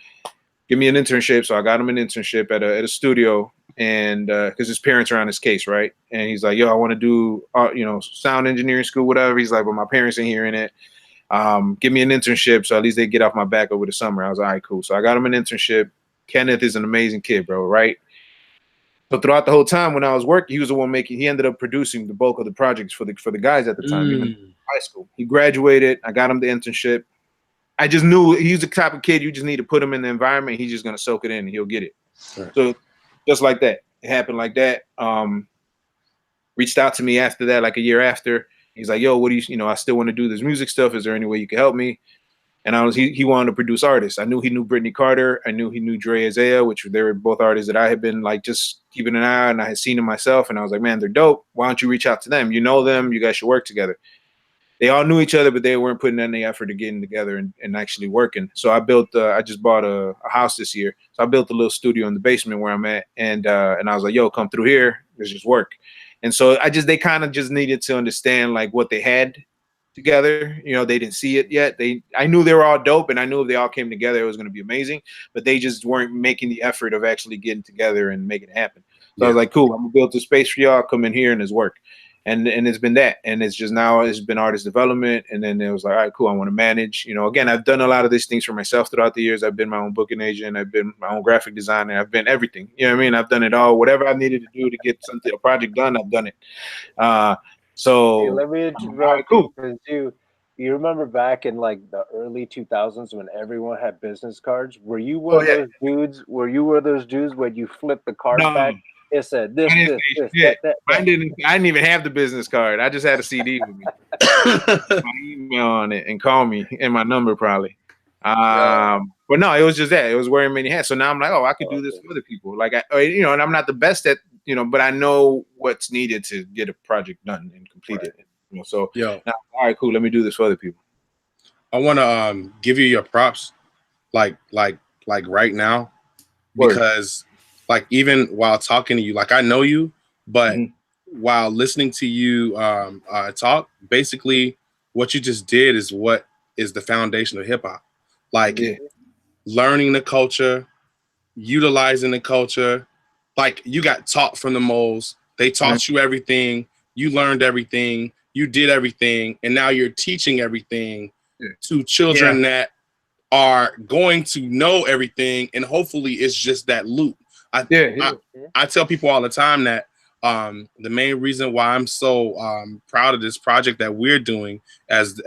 give me an internship. So I got him an internship at a studio, and because his parents are on his case, right? And he's like, yo, I want to do, you know, sound engineering school, whatever. He's like, but my parents ain't hearing it. Give me an internship so at least they get off my back over the summer. I was like, all right, cool. So I got him an internship. Kenneth is an amazing kid, bro, right? So throughout the whole time when I was working, he was the one he ended up producing the bulk of the projects for the guys at the time, even in high school. He graduated. I got him the internship. I just knew he's the type of kid you just need to put him in the environment. He's just gonna soak it in and he'll get it. Right. So just like that, it happened like that. Reached out to me after that, like a year after. He's like, "Yo, what do you know? I still want to do this music stuff. Is there any way you can help me?" And he wanted to produce artists. I knew he knew Brittany Carter. I knew he knew Dre Isaiah, which they were both artists that I had been like just keeping an eye on. And I had seen them myself, and I was like, "Man, they're dope. Why don't you reach out to them? You know them. You guys should work together." They all knew each other, but they weren't putting any effort to getting together and actually working. So I just bought a house this year. So I built a little studio in the basement where I'm at. And I was like, yo, come through here. Let's just work. And so they kind of just needed to understand like what they had together. You know, they didn't see it yet. I knew they were all dope, and I knew if they all came together, it was going to be amazing, but they just weren't making the effort of actually getting together and making it happen. So I was like, cool, I'm gonna build this space for y'all. Come in here and it's work. And it's been that, and it's just now it's been artist development, and then it was like, all right, cool, I want to manage. You know, again, I've done a lot of these things for myself throughout the years. I've been my own booking agent, I've been my own graphic designer, I've been everything. You know what I mean? I've done it all. Whatever I needed to do to get a project done, I've done it. So hey, let me interrupt because you remember back in like the early 2000s when everyone had business cards? Were you one of those dudes? Were you one of those dudes when you flipped the card back? It said this, that. I didn't even have the business card. I just had a CD with me. My email on it and call me and my number probably. But no, it was just that. It was wearing many hats. So now I'm like, oh, I could do this for other people. Like and I'm not the best at, but I know what's needed to get a project done and completed. Right. So now, all right, cool. Let me do this for other people. I want to give you your props, like right now, because like even while talking to you, like I know you, but while listening to you talk, basically what you just did is what is the foundation of hip hop. Like learning the culture, utilizing the culture. Like you got taught from the moles. They taught you everything. You learned everything. You did everything. And now you're teaching everything to children that are going to know everything. And hopefully it's just that loop. I tell people all the time that the main reason why I'm so proud of this project that we're doing as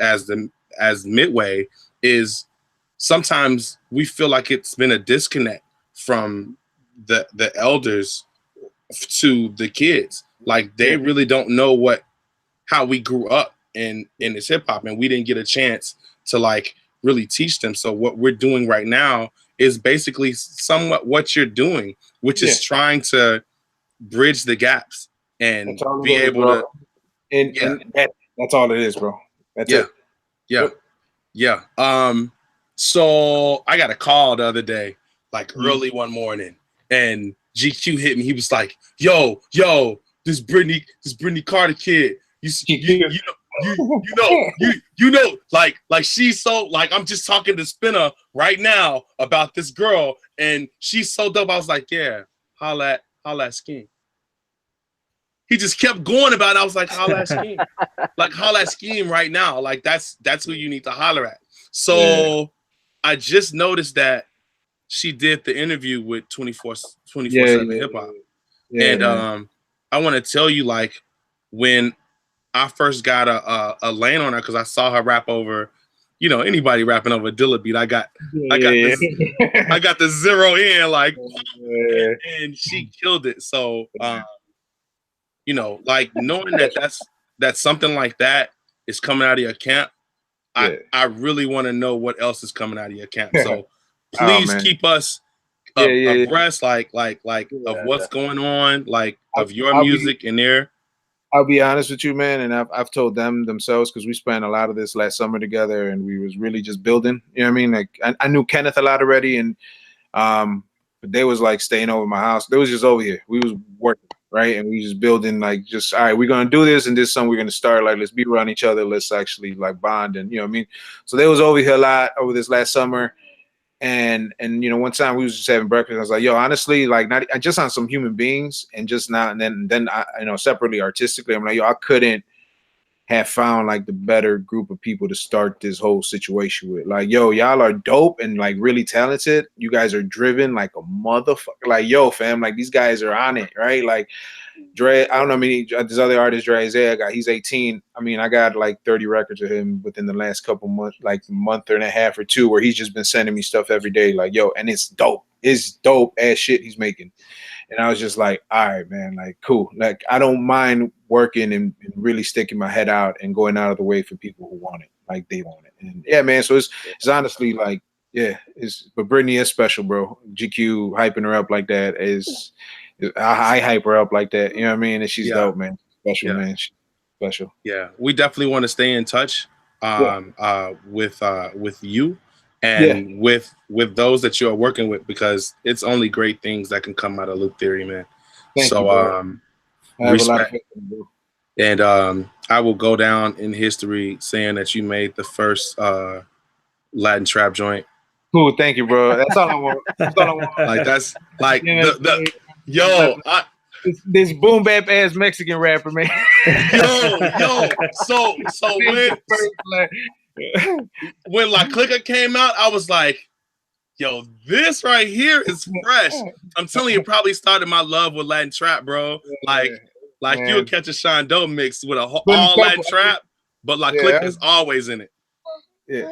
Midway is sometimes we feel like it's been a disconnect from the elders to the kids. Like they really don't know how we grew up in this hip hop, and we didn't get a chance to like really teach them. So what we're doing right now is basically somewhat what you're doing, which is trying to bridge the gaps and be able to. And that's all it is, bro. That's it. Yeah. So I got a call the other day, like early one morning, and GQ hit me. He was like, "Yo, this Brittany Carter kid, you know, like she's so like I'm just talking to Spinner right now about this girl, and she's so dope." I was like, "Yeah, holla at Scheme." He just kept going about it. I was like, "Holla at Scheme, like holla at Scheme right now. Like that's who you need to holler at." So I just noticed that she did the interview with 24/7 Hip Hop, and I want to tell you, like when I first got a lane on her because I saw her rap over, anybody rapping over a Dilla beat. I got the zero in like, and she killed it. So, like knowing that's something like that is coming out of your camp. I really want to know what else is coming out of your camp. So please keep us abreast, like of what's going on, like of your music in there. I'll be honest with you, man, and I've told them themselves because we spent a lot of this last summer together, and we was really just building. You know what I mean? Like I knew Kenneth a lot already, and but they was like staying over my house. They was just over here. We was working, right, and we just building. Like just all right, we're gonna do this, and this summer we're gonna start. Like let's be around each other. Let's actually like bond, and you know what I mean. So they was over here a lot over this last summer. And one time we was just having breakfast. I was like, yo, honestly, like not just on some human beings and just not, and then I, separately artistically, I'm like, yo, I couldn't have found like the better group of people to start this whole situation with. Like, yo, y'all are dope and like really talented. You guys are driven like a motherfucker. Like, yo, fam, like these guys are on it, right? Like Dre, I don't know, I mean, this other artist, Dre Isaiah, he's 18. I mean, I got like 30 records of him within the last couple months, like month and a half or two, where he's just been sending me stuff every day. Like, yo, and it's dope. It's dope ass shit he's making. And I was just like, all right, man, like, cool. Like, I don't mind working and really sticking my head out and going out of the way for people who want it, like they want it. And yeah, man, so it's honestly like, yeah, but Brittany is special, bro. GQ hyping her up like that is, I hype her up like that. You know what I mean? And she's dope, man. Special, man. She's special. Yeah, we definitely want to stay in touch with you and with those that you are working with, because it's only great things that can come out of Loop Theory, man. Thank you, respect. And I will go down in history saying that you made the first Latin trap joint. Cool, thank you, bro. That's all I want. That's all I want. Like that's like this boom bap ass Mexican rapper, man. yo. So when La Clica came out, I was like, yo, this right here is fresh. I'm telling you, it probably started my love with Latin trap, bro. Like you'll catch a Shondo mix with all Latin trap, but La Clica is always in it. Yeah.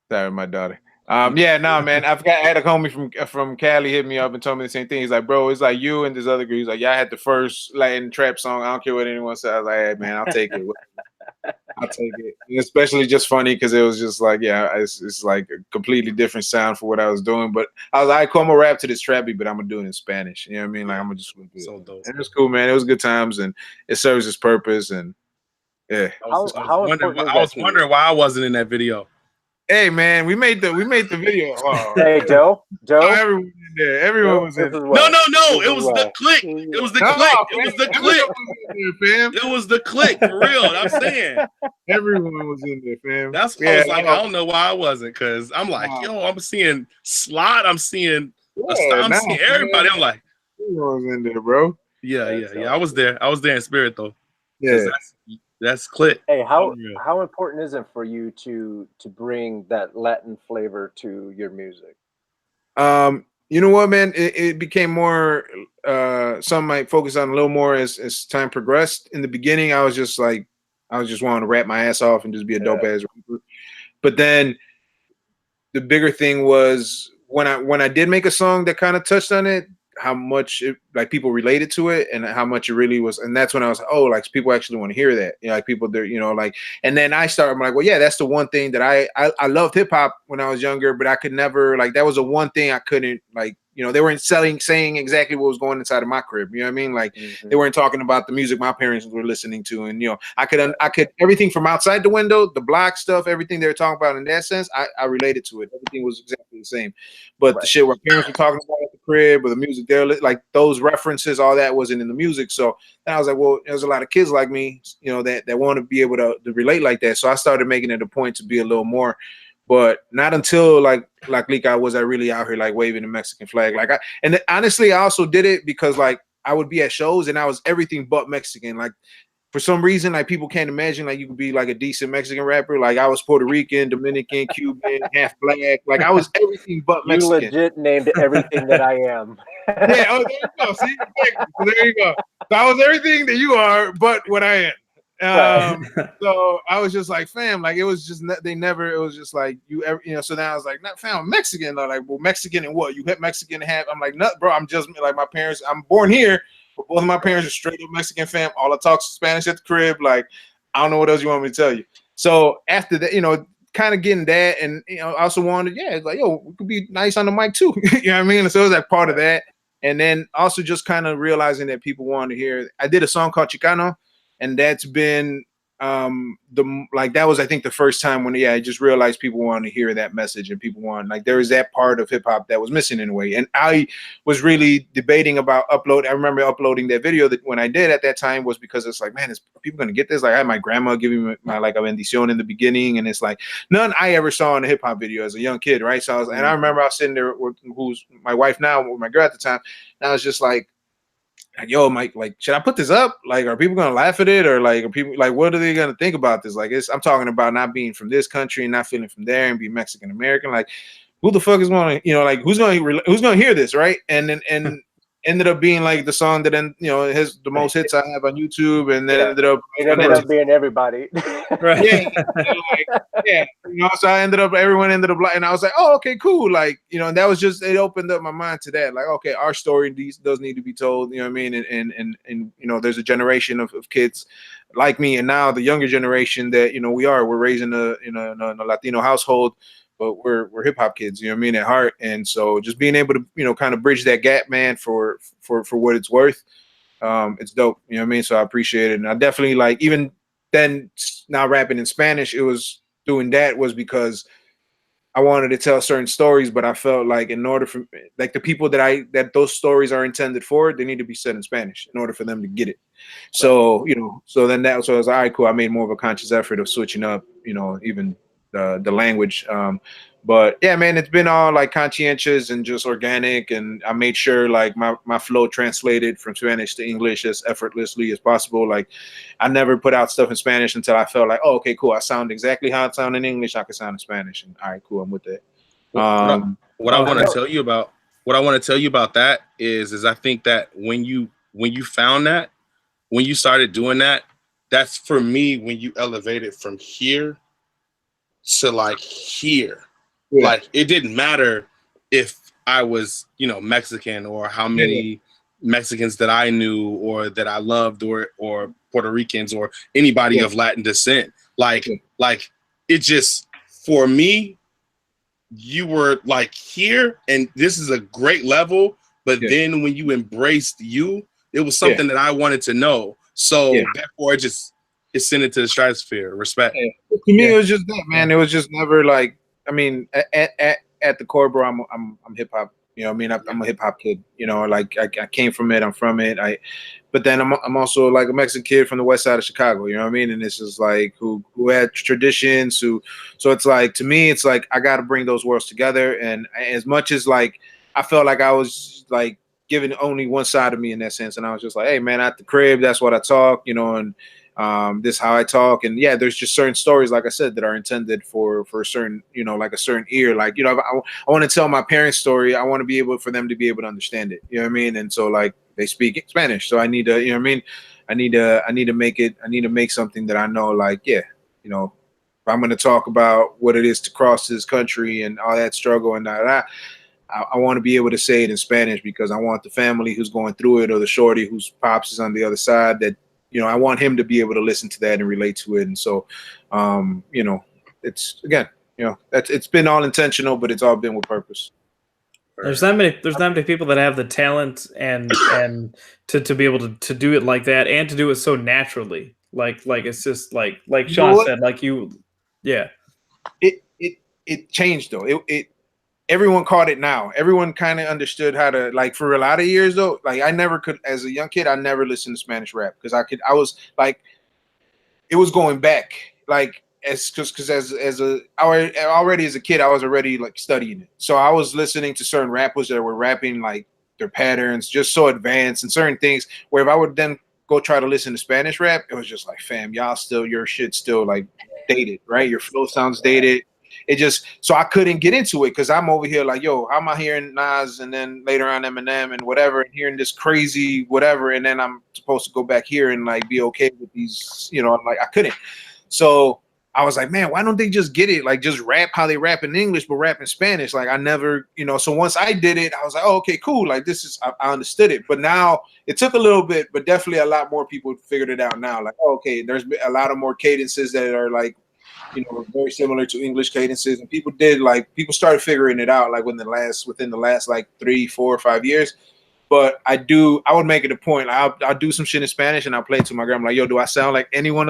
Sorry, my daughter. Man. I forgot. I had a homie from Cali hit me up and told me the same thing. He's like, bro, it's like you and this other girl. He's like, yeah, I had the first Latin trap song. I don't care what anyone says. I was like, hey, man, I'll take it. I'll take it. And especially just funny because it was just like, it's like a completely different sound for what I was doing. But I was like, cool, I'm gonna rap to this trappy, but I'm gonna do it in Spanish. You know what I mean? Like I'm gonna just do it. So dope. And it was cool, man. It was good times, and it serves its purpose. And yeah, I was wondering why I wasn't in that video. Hey man, we made the video. Oh, hey Joe. Everyone in there. Everyone was in there. No. It was the click. It was the click. It was the click. It was the click for real. I'm saying everyone was in there, fam. That's what I was like. I don't know why I wasn't, because I'm like, yo, I'm seeing Slot. I'm seeing everybody. I'm like, everyone was in there, bro. Yeah. I was there. I was there in spirit though. Yeah. That's click. Hey, how important is it for you to bring that Latin flavor to your music? You know what, man? It became more some might focus on a little more as time progressed. In the beginning, I was just wanting to rap my ass off and just be a dope ass rapper. But then the bigger thing was when I did make a song that kind of touched on it, how much people related to it and how much it really was. And that's when I was like, oh, like people actually want to hear that. You know, like people there, you know, like, and then I'm like, well, yeah, that's the one thing that I loved hip hop when I was younger, but I could never, like, that was the one thing I couldn't, like, you know, they weren't saying exactly what was going inside of my crib. You know what I mean? Like they weren't talking about the music my parents were listening to. And, you know, I could everything from outside the window, the block stuff, everything they were talking about in that sense, I related to it. Everything was exactly the same. But the shit where parents were talking about at the crib or the music there, like those references, all that wasn't in the music. So then I was like, well, there's a lot of kids like me, you know, that want to be able to relate like that. So I started making it a point to be a little more. But not until like Lika was I really out here like waving the Mexican flag. And honestly, I also did it because like I would be at shows and I was everything but Mexican. Like for some reason, like people can't imagine like you could be like a decent Mexican rapper. Like I was Puerto Rican, Dominican, Cuban, half black. Like I was everything but Mexican. You legit named everything that I am. Yeah. Oh, there you go. See, so there you go. So I was everything that you are, but what I am. So I was just like, fam, like it was just it was just like you know. So now I was like, not fam, Mexican. They're like, well, Mexican and what? You hit Mexican and half? I'm like, no, bro. I'm just like my parents. I'm born here, but both of my parents are straight up Mexican fam. All I talk Spanish at the crib. Like I don't know what else you want me to tell you. So after that, you know, kind of getting that, and you know, I also wanted, like, yo, we could be nice on the mic too. You know what I mean? So it was like part of that, and then also just kind of realizing that people wanted to hear. I did a song called Chicano. And that's been that was I think the first time when I just realized people wanted to hear that message and people wanted, like, there was that part of hip hop that was missing in a way. And I was really debating about upload. I remember uploading that video that when I did at that time was because it's like, man, are people gonna get this? Like I had my grandma giving me my like a bendición in the beginning, and it's like none I ever saw in a hip hop video as a young kid, right? So and I remember I was sitting there with who's my wife now, with my girl at the time, and I was just like, like, yo, Mike, like, should I put this up? Like, are people gonna laugh at it, or like, are people like, what are they gonna think about this? Like, I'm talking about not being from this country and not feeling from there and be Mexican American. Like, who the fuck is going to, like, who's going to hear this, right? And then ended up being like the song that then has the most hits I have on YouTube, and then it ended up being everybody. Right. Yeah, so everyone ended up like, and I was like, oh, okay, cool, like, and that was just, it opened up my mind to that, like, okay, our story does need to be told, you know what I mean, and there's a generation of kids like me, and now the younger generation that we're raising in a Latino household, but we're hip hop kids, you know what I mean, at heart. And so just being able to, kind of bridge that gap, man, for what it's worth, it's dope, you know what I mean? So I appreciate it. And I definitely, like, even then, now rapping in Spanish, it was doing that was because I wanted to tell certain stories, but I felt like in order for, like, the people that those stories are intended for, they need to be said in Spanish in order for them to get it. So, so then I was like, all right, cool. I made more of a conscious effort of switching up, even the language. But yeah, man, it's been all like conscientious and just organic. And I made sure like my flow translated from Spanish to English as effortlessly as possible. Like, I never put out stuff in Spanish until I felt like, oh, okay, cool. I sound exactly how it sound in English. I can sound in Spanish. And all right, cool. I'm with that. What I want to tell you about that is I think that when you found that, when you started doing that, that's for me when you elevated from here to like here. Yeah. Like, it didn't matter if I was, Mexican, or how many Mexicans that I knew or that I loved, or Puerto Ricans or anybody of Latin descent. Like it just, for me, you were like here, and this is a great level. But then when you embraced it was something that I wanted to know. So therefore, it sent it to the stratosphere. Respect. Yeah. To me, it was just that, man. It was just never like, I mean, at the core, bro, I'm hip hop. You know what I mean? I'm a hip hop kid. Like I came from it. I'm from it. But then I'm also like a Mexican kid from the west side of Chicago. You know what I mean? And this is like who had traditions. So it's like, to me, it's like I got to bring those worlds together. And as much as like I felt like I was like giving only one side of me in that sense, and I was just like, hey, man, at the crib, that's what I talk. And this how I talk. And yeah, there's just certain stories, like I said, that are intended for a certain, like a certain ear. Like, if I want to tell my parents' story, I want to be able for them to be able to understand it. You know what I mean? And so like they speak Spanish. So I need to, you know what I mean? I need to make something that I know, like, if I'm going to talk about what it is to cross this country and all that struggle and that, I want to be able to say it in Spanish, because I want the family who's going through it, or the shorty whose pops is on the other side, that, I want him to be able to listen to that and relate to it. And so, it's, again, it's been all intentional, but it's all been with purpose. There's not many people that have the talent and to be able to do it like that, and to do it so naturally. Like it's just like Sean said, like It changed though. Everyone caught it now. Everyone kind of understood how to, like, for a lot of years though, like I never could, as a young kid, I never listened to Spanish rap, because I was like, it was going back, like, already as a kid, I was already like studying it. So I was listening to certain rappers that were rapping like their patterns just so advanced, and certain things where if I would then go try to listen to Spanish rap, it was just like, fam, your shit's still like dated, right? Your flow sounds dated. It just, so I couldn't get into it, because I'm over here like, yo, how am I hearing Nas and then later on Eminem and whatever, and hearing this crazy whatever, and then I'm supposed to go back here and like be okay with these, like I couldn't. So I was like, man, why don't they just get it? Like, just rap how they rap in English, but rap in Spanish. Like, I never, so once I did it, I was like, oh, okay, cool. Like, this is, I understood it. But now it took a little bit, but definitely a lot more people figured it out now. Like, oh, okay, there's a lot of more cadences that are like, very similar to English cadences. And people started figuring it out like within the last like 3, 4, or 5 years. But I would make it a point. I'll do some shit in Spanish and I'll play it to my grandma. Like, yo, do I sound like anyone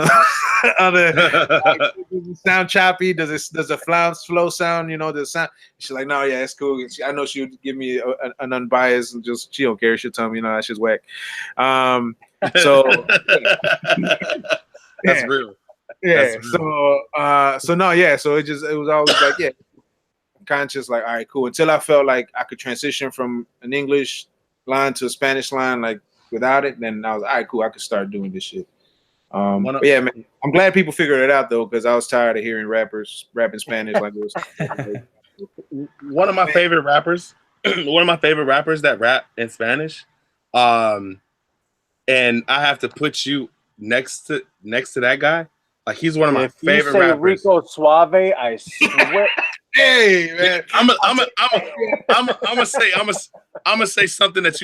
other? Like, does it sound choppy? Does the flow sound, does it sound? She's like, no, yeah, it's cool. I know she would give me an unbiased, and just, she don't care. She'll tell me, no, that shit's whack. So that's real. Yeah. So no, yeah. So it was always like, yeah, conscious, like, all right, cool. Until I felt like I could transition from an English line to a Spanish line, like, without it, then I was all right, cool. I could start doing this shit. One of, But yeah, man, I'm glad people figured it out though, because I was tired of hearing rappers rapping Spanish like it was. one of my favorite rappers, one of my favorite rappers that rap in Spanish, and I have to put you next to that guy. Like he's one of my If you favorite say rappers. Rico Suave, I swear. Hey man, I'm gonna say something that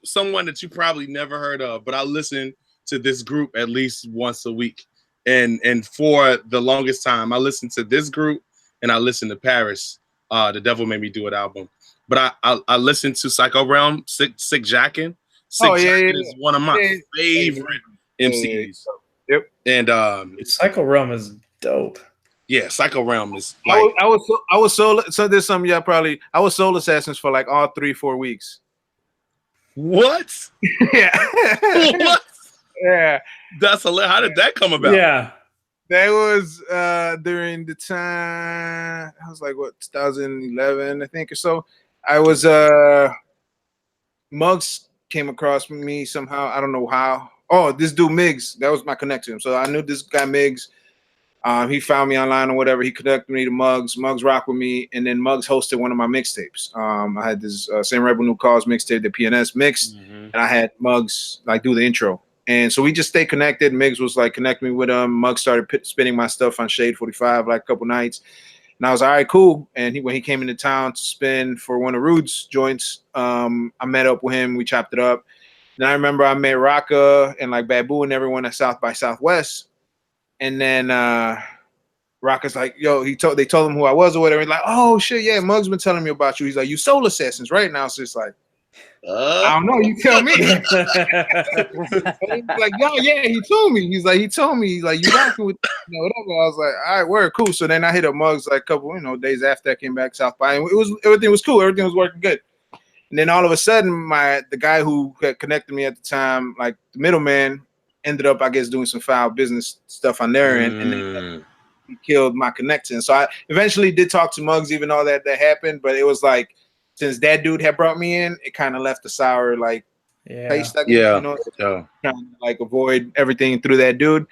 someone that you probably never heard of, but I listen to this group at least once a week, and for the longest time, I listened to this group and I listened to Paris, The Devil Made Me Do It album. But I listened to Psycho Realm, Sick Jackin'. Jackin' is one of my favorite MCs. Yep. And Psycho Realm is dope. yeah, Psycho Realm is like I was solo. So there's some y'all probably. I was Soul Assassins for like all 3-4 weeks. what? Yeah. What? Yeah. That's hilarious. How did that come about? Yeah. That was during the time. I was like what 2011, I think, or so. I was Muggs came across me somehow. I don't know how. Oh, this dude Miggs. That was my connect to him. So I knew this guy Miggs. He found me online or whatever. He connected me to Muggs. Muggs rocked with me, and then Muggs hosted one of my mixtapes. I had this Same Rebel New Cause mixtape that PNS mixed, and I had Muggs like do the intro. And so we just stayed connected. Miggs was like connecting me with him. Muggs started spinning my stuff on Shade 45 like a couple nights. And I was all right, cool. And when he came into town to spin for one of Rude's joints, I met up with him. We chopped it up. And I remember I met Rocka and like Babu and everyone at South by Southwest. And then Rocka's like, yo, they told him who I was or whatever. He's like, oh shit, yeah, Muggs been telling me about you. He's like, you Soul Assassins, right? Now it's just like, I don't know, you tell me. He's like, yo, yeah, he told me. He's like, he's like, you rocking with whatever. I was like, all right, word, cool. So then I hit up Muggs like a couple, days after I came back South by, and everything was cool, everything was working good. And then all of a sudden, the guy who had connected me at the time, like the middleman, ended up, I guess, doing some foul business stuff on their end, and then he killed my connection. So I eventually did talk to Muggs, even though that happened, but it was like, since that dude had brought me in, it kind of left a sour taste, I guess, trying to like avoid everything through that dude.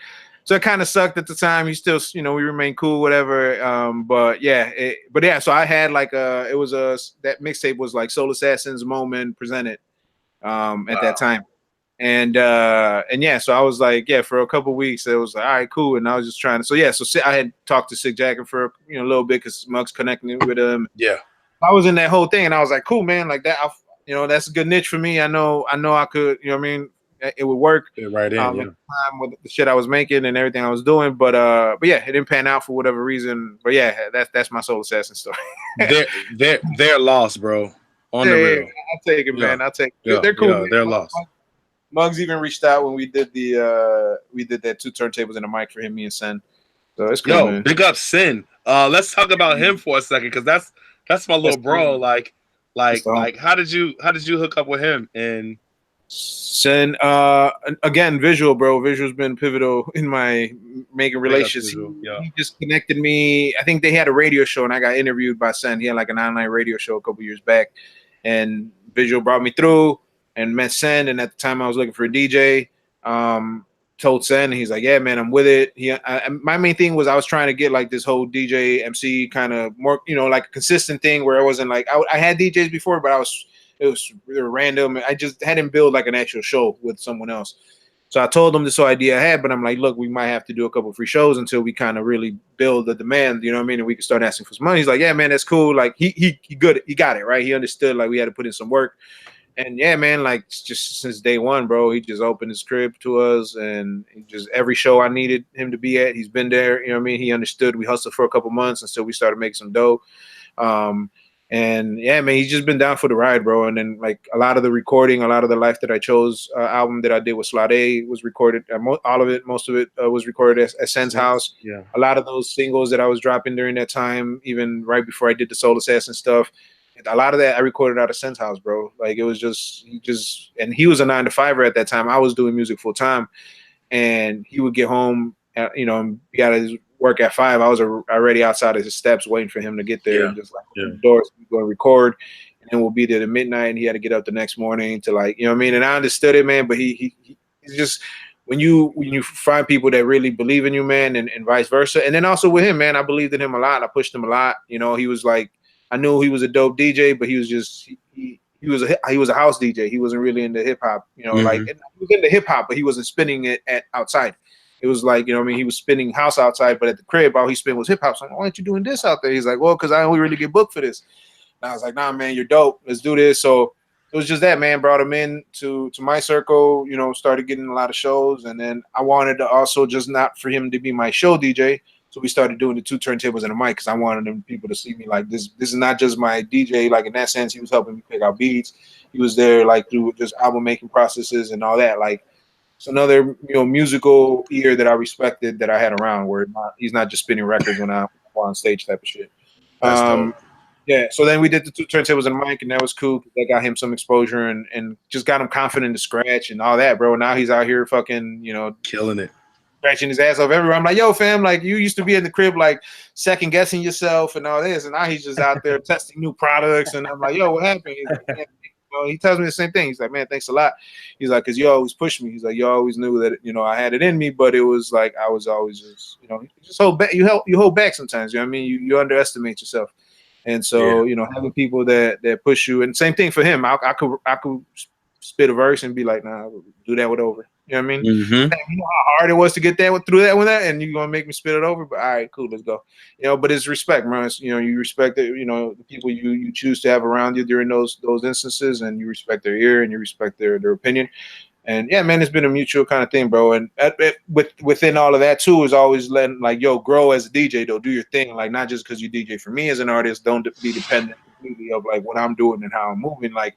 So it kind of sucked at the time. He still, we remained cool, whatever. But yeah, so I had like that mixtape was like Soul Assassins Moment presented at that time. And yeah, so I was like, yeah, for a couple weeks, it was like, all right, cool. And I was just trying to, so I had talked to Sick Jacket for a little bit because Muggs connected me with him. Yeah. I was in that whole thing and I was like, cool, man, like that, that's a good niche for me. I know I could, it would work. Right in, at the time with the shit I was making and everything I was doing. But yeah, it didn't pan out for whatever reason. But yeah, that's my Soul Assassin story. they're lost, bro. On the real. I'll take it, man. I'll take it. They're cool. Yeah, they're lost. Muggs even reached out when we did that 2 turntables and a mic for him, me and Sen. So it's cool. Yo, man. big up Sin. Let's talk about him for a second, because that's my little bro. Cool. Like how did you hook up with him? And Sen, again, visual, bro. Visual's been pivotal in my making relations. He just connected me. I think they had a radio show and I got interviewed by Sen. He had like an online radio show a couple years back, and Visual brought me through and met Sen. And at the time I was looking for a DJ. Told Sen, and he's like, yeah, man, I'm with it. My main thing was I was trying to get like this whole DJ MC kind of more, like a consistent thing where it wasn't like I had DJs before, but it was random. I just hadn't built like an actual show with someone else. So I told him this whole idea I had, but I'm like, look, we might have to do a couple of free shows until we kind of really build the demand, you know what I mean? And we can start asking for some money. He's like, yeah, man, that's cool. Like he good. He got it, right? He understood like we had to put in some work. And yeah, man, like just since day one, bro, he just opened his crib to us, and just every show I needed him to be at, he's been there. You know what I mean? He understood. We hustled for a couple months until we started making some dough. And yeah, man, he's just been down for the ride, bro. And then like a lot of the recording, a lot of the Life That I Chose album that I did with Slade was recorded. Most of it was recorded at Sen's house. Yeah. A lot of those singles that I was dropping during that time, even right before I did the Soul Assassin stuff, a lot of that I recorded out of Sen's house, bro. Like it was and he was a 9-to-5er at that time. I was doing music full time, and he would get home, and be out of his work at 5. I was already outside of his steps waiting for him to get there, and just like the doors, go and record. and then we'll be there at midnight, and he had to get up the next morning to like, you know what I mean? And I understood it, man, but he's just, when you find people that really believe in you, man, and vice versa. And then also with him, man, I believed in him a lot. I pushed him a lot. You know, he was like, I knew he was a dope DJ, but he was just he was a house DJ. He wasn't really into hip hop. You know, like he was into hip hop, but he wasn't spinning it at outside. It was like, you know what I mean? He was spinning house outside, but at the crib, all he spin was hip hop. So I'm like, why aren't you doing this out there? He's like, well, because I only really get booked for this. And I was like, nah, man, you're dope. Let's do this. So it was just that, man, brought him in to my circle, you know, started getting a lot of shows. And then I wanted to also just not for him to be my show DJ. So we started doing the 2 turntables and a mic because I wanted them people to see me like this. This is not just my DJ. Like in that sense, he was helping me pick out beats. He was there like through just album making processes and all that. Like it's another, you know, musical ear that I respected that I had around where he's not just spinning records when I'm on stage type of shit. That's dope. Yeah, so then we did the 2 turntables and a mic, and that was cool because that got him some exposure and just got him confident to scratch and all that, bro. Now he's out here fucking, you know, killing it, scratching his ass off everywhere. I'm like, yo, fam, like you used to be in the crib like second guessing yourself and all this, and now he's just out there testing new products. And I'm like, yo, what happened? He's like, man, you know, he tells me the same thing. He's like, man, thanks a lot. He's like, because you always pushed me. He's like, you always knew that, you know, I had it in me, but it was like I was always just, you know, you just hold back. You hold back sometimes. You know what I mean? You underestimate yourself. And so, you know, having people that push you, and same thing for him. I could spit a verse and be like, nah, do that with over. You know what I mean? You know how hard it was to get through that with that, and you're gonna make me spit it over. But all right, cool, let's go. You know, but it's respect, man. It's, you know, you respect it. You know, the people you choose to have around you during those instances, and you respect their ear and you respect their opinion. And yeah, man, it's been a mutual kind of thing, bro. And within all of that too is always letting like, yo, grow as a DJ, though. Do your thing, like not just because you DJ for me as an artist. Don't be dependent completely of like what I'm doing and how I'm moving. Like,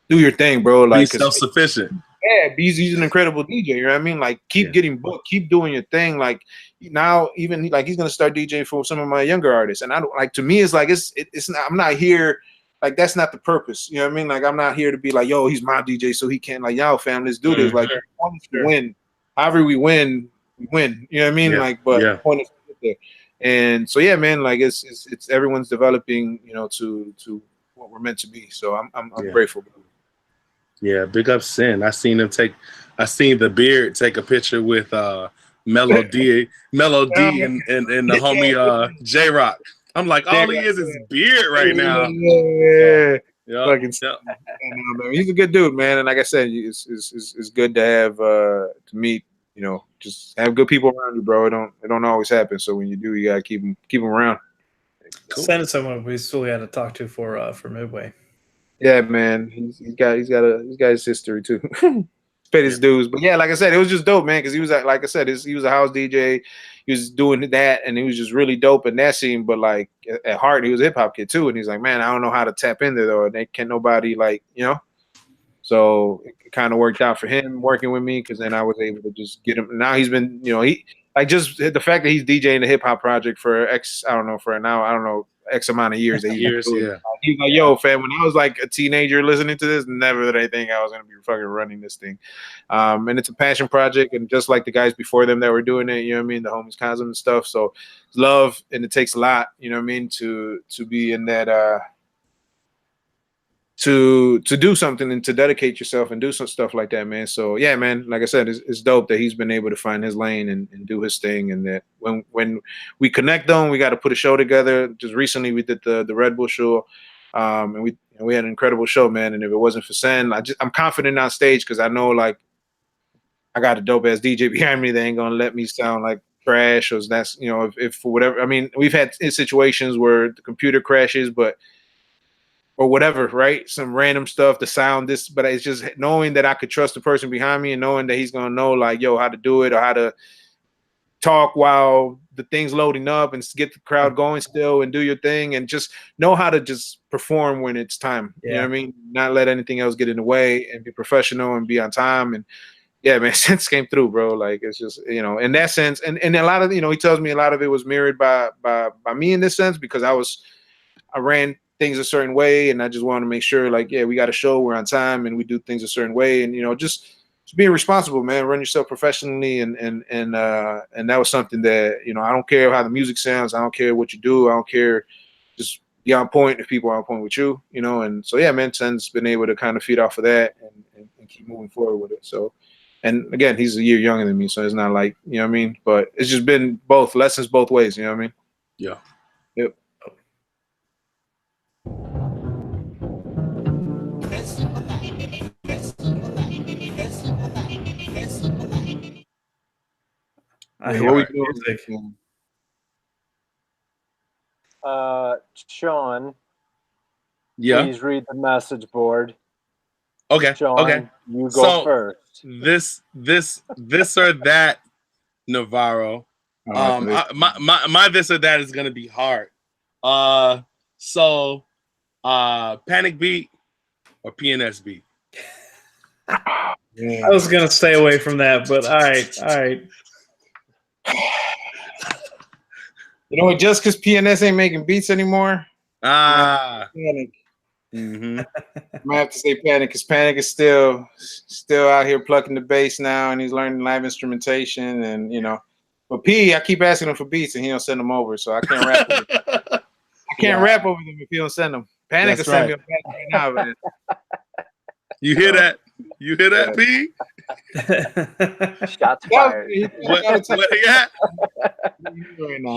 do your thing, bro. Like, be self-sufficient. Yeah, he's an incredible DJ. You know what I mean? Like, keep getting booked, keep doing your thing. Like now, even like he's gonna start DJing for some of my younger artists. And I don't like, to me, it's like it's not. I'm not here. Like that's not the purpose. You know what I mean? Like I'm not here to be like, yo, he's my DJ, so he can't. Like, yo, fam, let's do this. Like, the point is to win. However we win, we win. You know what I mean? Like, but the point is to get there. And so yeah, man, like it's everyone's developing, you know, to what we're meant to be. So I'm grateful. Yeah, big up Sin. I seen the beard take a picture with Mellow D and the homie J Rock. I'm like, all he is beard right now. He's a good dude, man. And like I said, it's good to have to meet. You know, just have good people around you, bro. It don't always happen. So when you do, you gotta keep them around. Cool. Send it someone we still had to talk to for Midway. Yeah, man. He's got his history too. Paid his dues, but yeah, like I said, it was just dope, man. Because he was like I said, he was a house DJ. He was doing that, and he was just really dope in that scene. But like at heart, he was a hip hop kid too. And he's like, man, I don't know how to tap in there though. And they can't nobody like, you know. So it kind of worked out for him working with me because then I was able to just get him. Now he's been, you know, he like just the fact that he's DJing the hip hop project for X amount of years. He's like, yo, fam, when I was like a teenager listening to this, never did I think I was going to be fucking running this thing. And it's a passion project. And just like the guys before them that were doing it, you know what I mean? The homies Kazim and stuff. So love, and it takes a lot, you know what I mean? To be in that, to do something and to dedicate yourself and do some stuff like that, man. So yeah, man, like I said, it's dope that he's been able to find his lane and do his thing. And that when we connect on, we got to put a show together. Just recently we did the Red Bull show, and we had an incredible show, man. And if it wasn't for Sen, I'm confident on stage because I know like I got a dope ass DJ behind me that ain't gonna let me sound like trash, or that's, you know, if for whatever. I mean, we've had situations where the computer crashes, or whatever, right? Some random stuff, the sound, but it's just knowing that I could trust the person behind me and knowing that he's gonna know like, yo, how to do it or how to talk while the thing's loading up and get the crowd going still and do your thing and just know how to just perform when it's time. You know what I mean? Not let anything else get in the way and be professional and be on time. And yeah, man, sense came through, bro. Like it's just, you know, in that sense, and a lot of, you know, he tells me a lot of it was mirrored by me in this sense because I ran things a certain way, and I just want to make sure, like, yeah, we got a show, we're on time, and we do things a certain way, and you know, just being responsible, man. Run yourself professionally, and that was something that, you know, I don't care how the music sounds, I don't care what you do, I don't care, just be on point if people are on point with you, you know. And so yeah, man, Sen's been able to kind of feed off of that and keep moving forward with it. So, and again, he's a year younger than me, so it's not like, you know what I mean. But it's just been both lessons both ways, you know what I mean. Yeah. Yep. I Yeah, hate what we rap doing? music. Sean, Yeah. please read the message board. Okay. Sean, Okay. you go So first. this or that, Navarro. My this or that is gonna be hard. So Panic Beat or PNS Beat? I was gonna stay away from that, but all right. You know what? Just because PNS ain't making beats anymore, Panic. Mm-hmm. I might have to say Panic, because Panic is still out here plucking the bass now, and he's learning live instrumentation, and you know. But P, I keep asking him for beats, and he don't send them over, so I can't rap. I can't rap over them if he don't send them. Panic will send me a beat right now, man. You hear that? You hear that, P? Shots fired. What he got?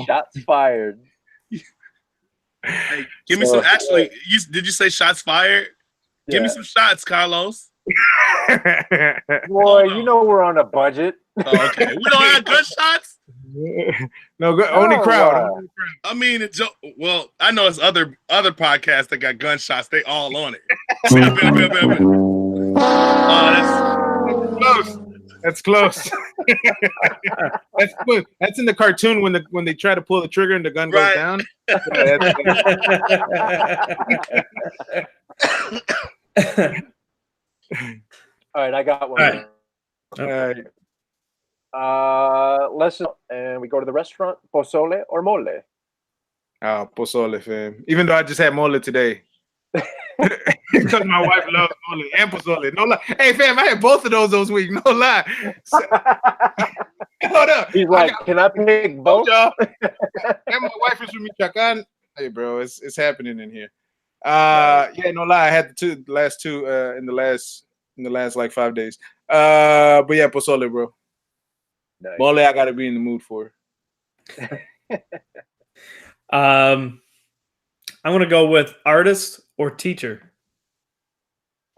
Shots fired. Hey, give me some. Actually, did you say shots fired? Yeah. Give me some shots, Carlos. Boy, you know we're on a budget. Oh, okay, we don't have gunshots. No, only crowd. I mean, well, I know it's other podcasts that got gunshots. They all on it. That's close. That's close. That's in the cartoon when they try to pull the trigger and the gun goes down. All right, I got one. All right. Let's and we go to the restaurant. Pozole or mole? Pozole, fam. Even though I just had mole today. Because my wife loves mole and pozole. No lie. Hey, fam, I had both of those weeks. No lie. Hold up. He's like, can I pick both? Y'all. And my wife is from Michoacan. Hey, bro, it's happening in here. Yeah, no lie. I had the last two in the last like 5 days. But yeah, pozole, bro. Nice. Mole, I gotta be in the mood for. I'm gonna go with artist or teacher.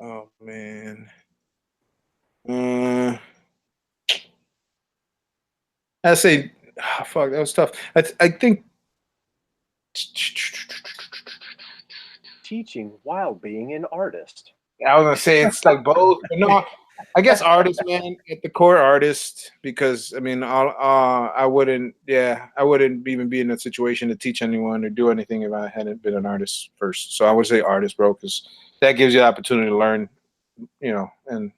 Oh man. I say, fuck, that was tough. I think teaching while being an artist. I was gonna say it's like both. No, I guess artist, man, at the core artist, because I mean, I wouldn't even be in a situation to teach anyone or do anything if I hadn't been an artist first. So I would say artist, bro, because that gives you the opportunity to learn, you know, and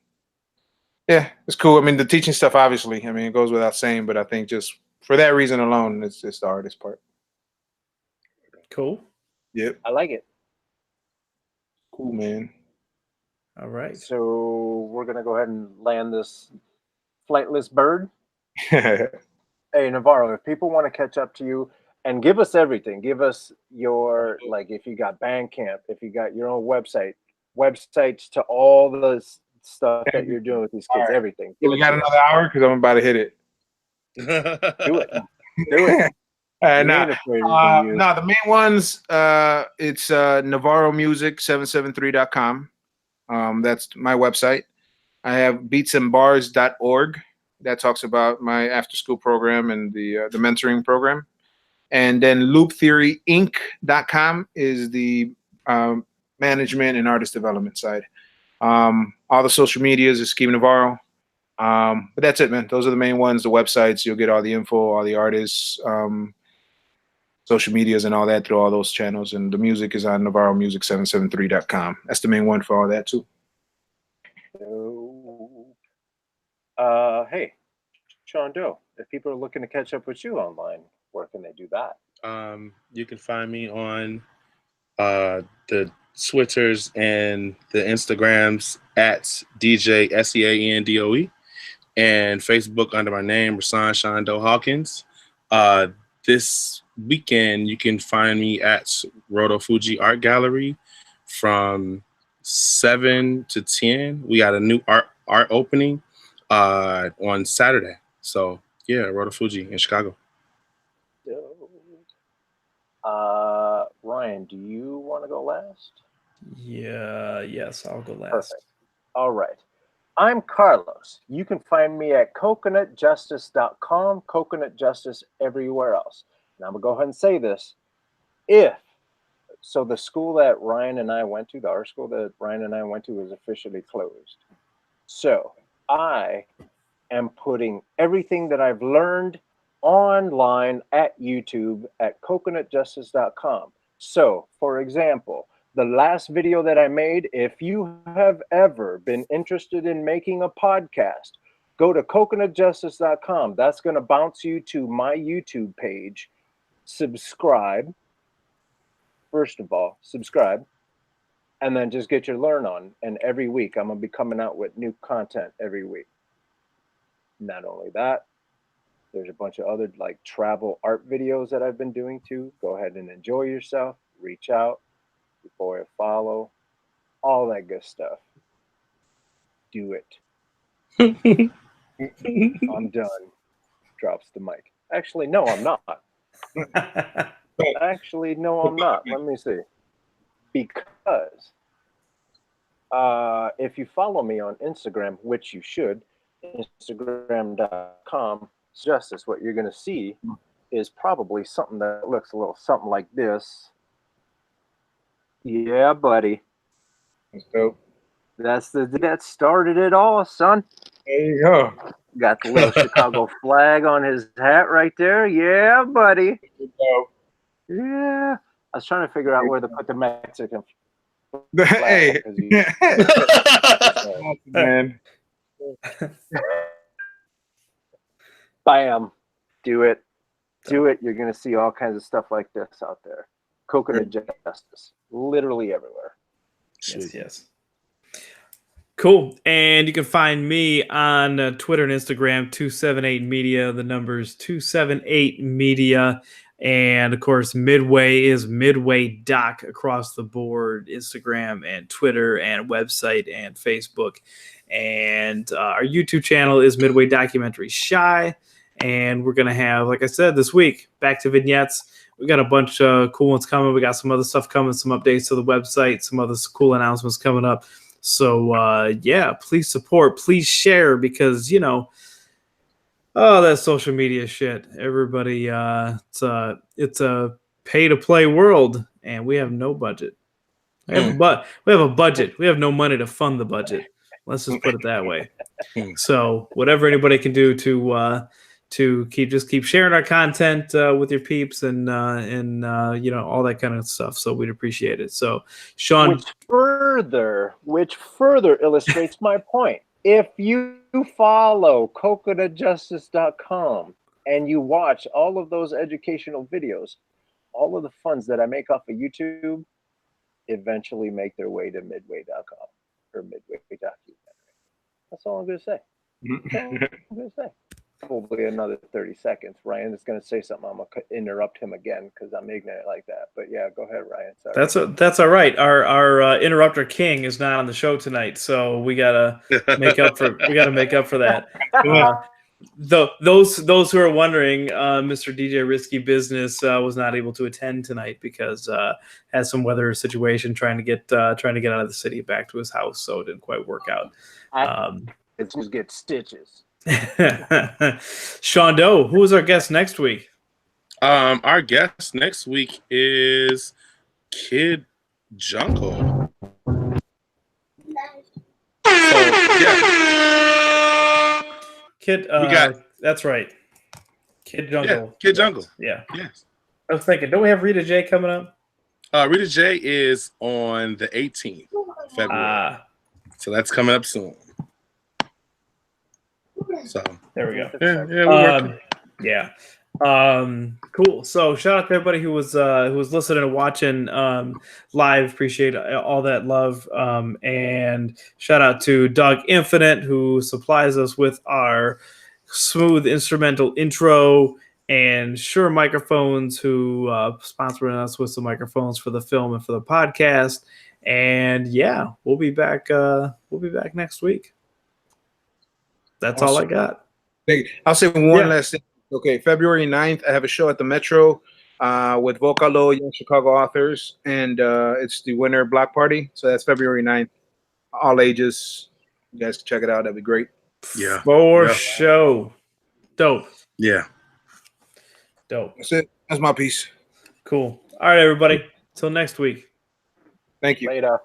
yeah, it's cool. I mean, the teaching stuff, obviously, I mean, it goes without saying, but I think just for that reason alone, it's the artist part. Cool. Yep. I like it. Cool, man. All right. So we're going to go ahead and land this flightless bird. Hey, Navarro, if people want to catch up to you and give us everything, give us your, like, if you got Bandcamp, if you got your own websites to all the stuff that you're doing with these kids, everything. We got another hour because I'm about to hit it. Do it. Do it. The main ones, it's navarromusic773.com. That's my website. I have beatsandbars.org. That talks about my after school program and the mentoring program. And then looptheoryinc.com is the management and artist development side. All the social medias is Scheme Navarro. But that's it, man. Those are the main ones. The websites, you'll get all the info, all the artists, social medias and all that through all those channels. And the music is on navarromusic773.com. That's the main one for all that too. So, hey, Sean Doe, if people are looking to catch up with you online, where can they do that? You can find me on the Twitters and the Instagrams at DJ SEANDOE and Facebook under my name, Rasan Sean Doe Hawkins. This weekend, you can find me at Roto Fuji Art Gallery from 7 to 10. We got a new art opening on Saturday. So yeah, Roto Fuji in Chicago. Ryan, do you want to go last? Yeah, yes, I'll go last. Perfect. All right. I'm Carlos. You can find me at coconutjustice.com, Coconut Justice everywhere else. And I'm going to go ahead and say this. So the school that Ryan and I went to, the art school that Ryan and I went to, is officially closed. So I am putting everything that I've learned online at YouTube at coconutjustice.com. So, for example, the last video that I made, if you have ever been interested in making a podcast, go to coconutjustice.com. That's going to bounce you to my YouTube page. Subscribe. First of all, subscribe. And then just get your learn on. And every week, I'm going to be coming out with new content every week. Not only that, there's a bunch of other like travel art videos that I've been doing too. Go ahead and enjoy yourself. Reach out. Before I follow. All that good stuff. Do it. I'm done. Drops the mic. Actually, no, I'm not. Actually, no, I'm not. Let me see. Because if you follow me on Instagram, which you should, Instagram.com/justice, what you're going to see is probably something that looks a little something like this. Yeah, buddy. That's dope. That started it all, son. There you go. Got the little Chicago flag on his hat right there. Yeah, buddy. Yeah. I was trying to figure out where to put the Mexican flag. Hey, man. Bam. Do it. Do it. You're going to see all kinds of stuff like this out there. Coconut Justice. Literally everywhere. Yes. Cool. And you can find me on Twitter and Instagram, 278 Media. The number's 278 Media. And of course, Midway is Midway Doc across the board, Instagram and Twitter and website and Facebook. And our YouTube channel is Midway Documentary Shy. And we're going to have, like I said, this week, back to vignettes. We got a bunch of cool ones coming. We got some other stuff coming, some updates to the website, some other cool announcements coming up. So, yeah, please support, please share, because, you know, that social media shit. Everybody, it's a pay-to-play world, and we have no budget. We have a budget. We have no money to fund the budget. Let's just put it that way. So, whatever anybody can do to keep sharing our content with your peeps and you know, all that kind of stuff. So we'd appreciate it. So Sean, which further illustrates my point. If you follow coconutjustice.com and you watch all of those educational videos, all of the funds that I make off of YouTube eventually make their way to midway.com or Midway Documentary. That's all I'm going to say. That's all I'm going to say. Probably another 30 seconds. Ryan is going to say something. I'm going to interrupt him again because I'm ignorant like that. But yeah, go ahead, Ryan. Sorry. That's all right. Our interrupter king is not on the show tonight, so we gotta make up for that. Those who are wondering, Mr. DJ Risky Business was not able to attend tonight because had some weather situation trying to get out of the city back to his house, so it didn't quite work out. It's just get stitches. Sean Doe, who is our guest next week? Our guest next week is Kid Jungle. So, yeah. Kid, that's right. Kid Jungle. Yeah, Kid Jungle. Yeah. Yes. I was thinking, don't we have Rita J coming up? Rita J is on the 18th of February. So that's coming up soon. So there we go. Yeah. Cool. So shout out to everybody who was listening and watching live. Appreciate all that love. And shout out to Doug Infinite, who supplies us with our smooth instrumental intro and Shure Microphones, who sponsoring us with some microphones for the film and for the podcast. And yeah, we'll be back. We'll be back next week. That's all I got. I'll say one last thing. Okay, February 9th, I have a show at the Metro with Vocalo, Young Chicago authors, and it's the Winter Block Party. So that's February 9th. All ages. You guys can check it out. That'd be great. Yeah. For show. Dope. Yeah. Dope. That's it. That's my piece. Cool. All right, everybody. Till next week. Thank you. Later.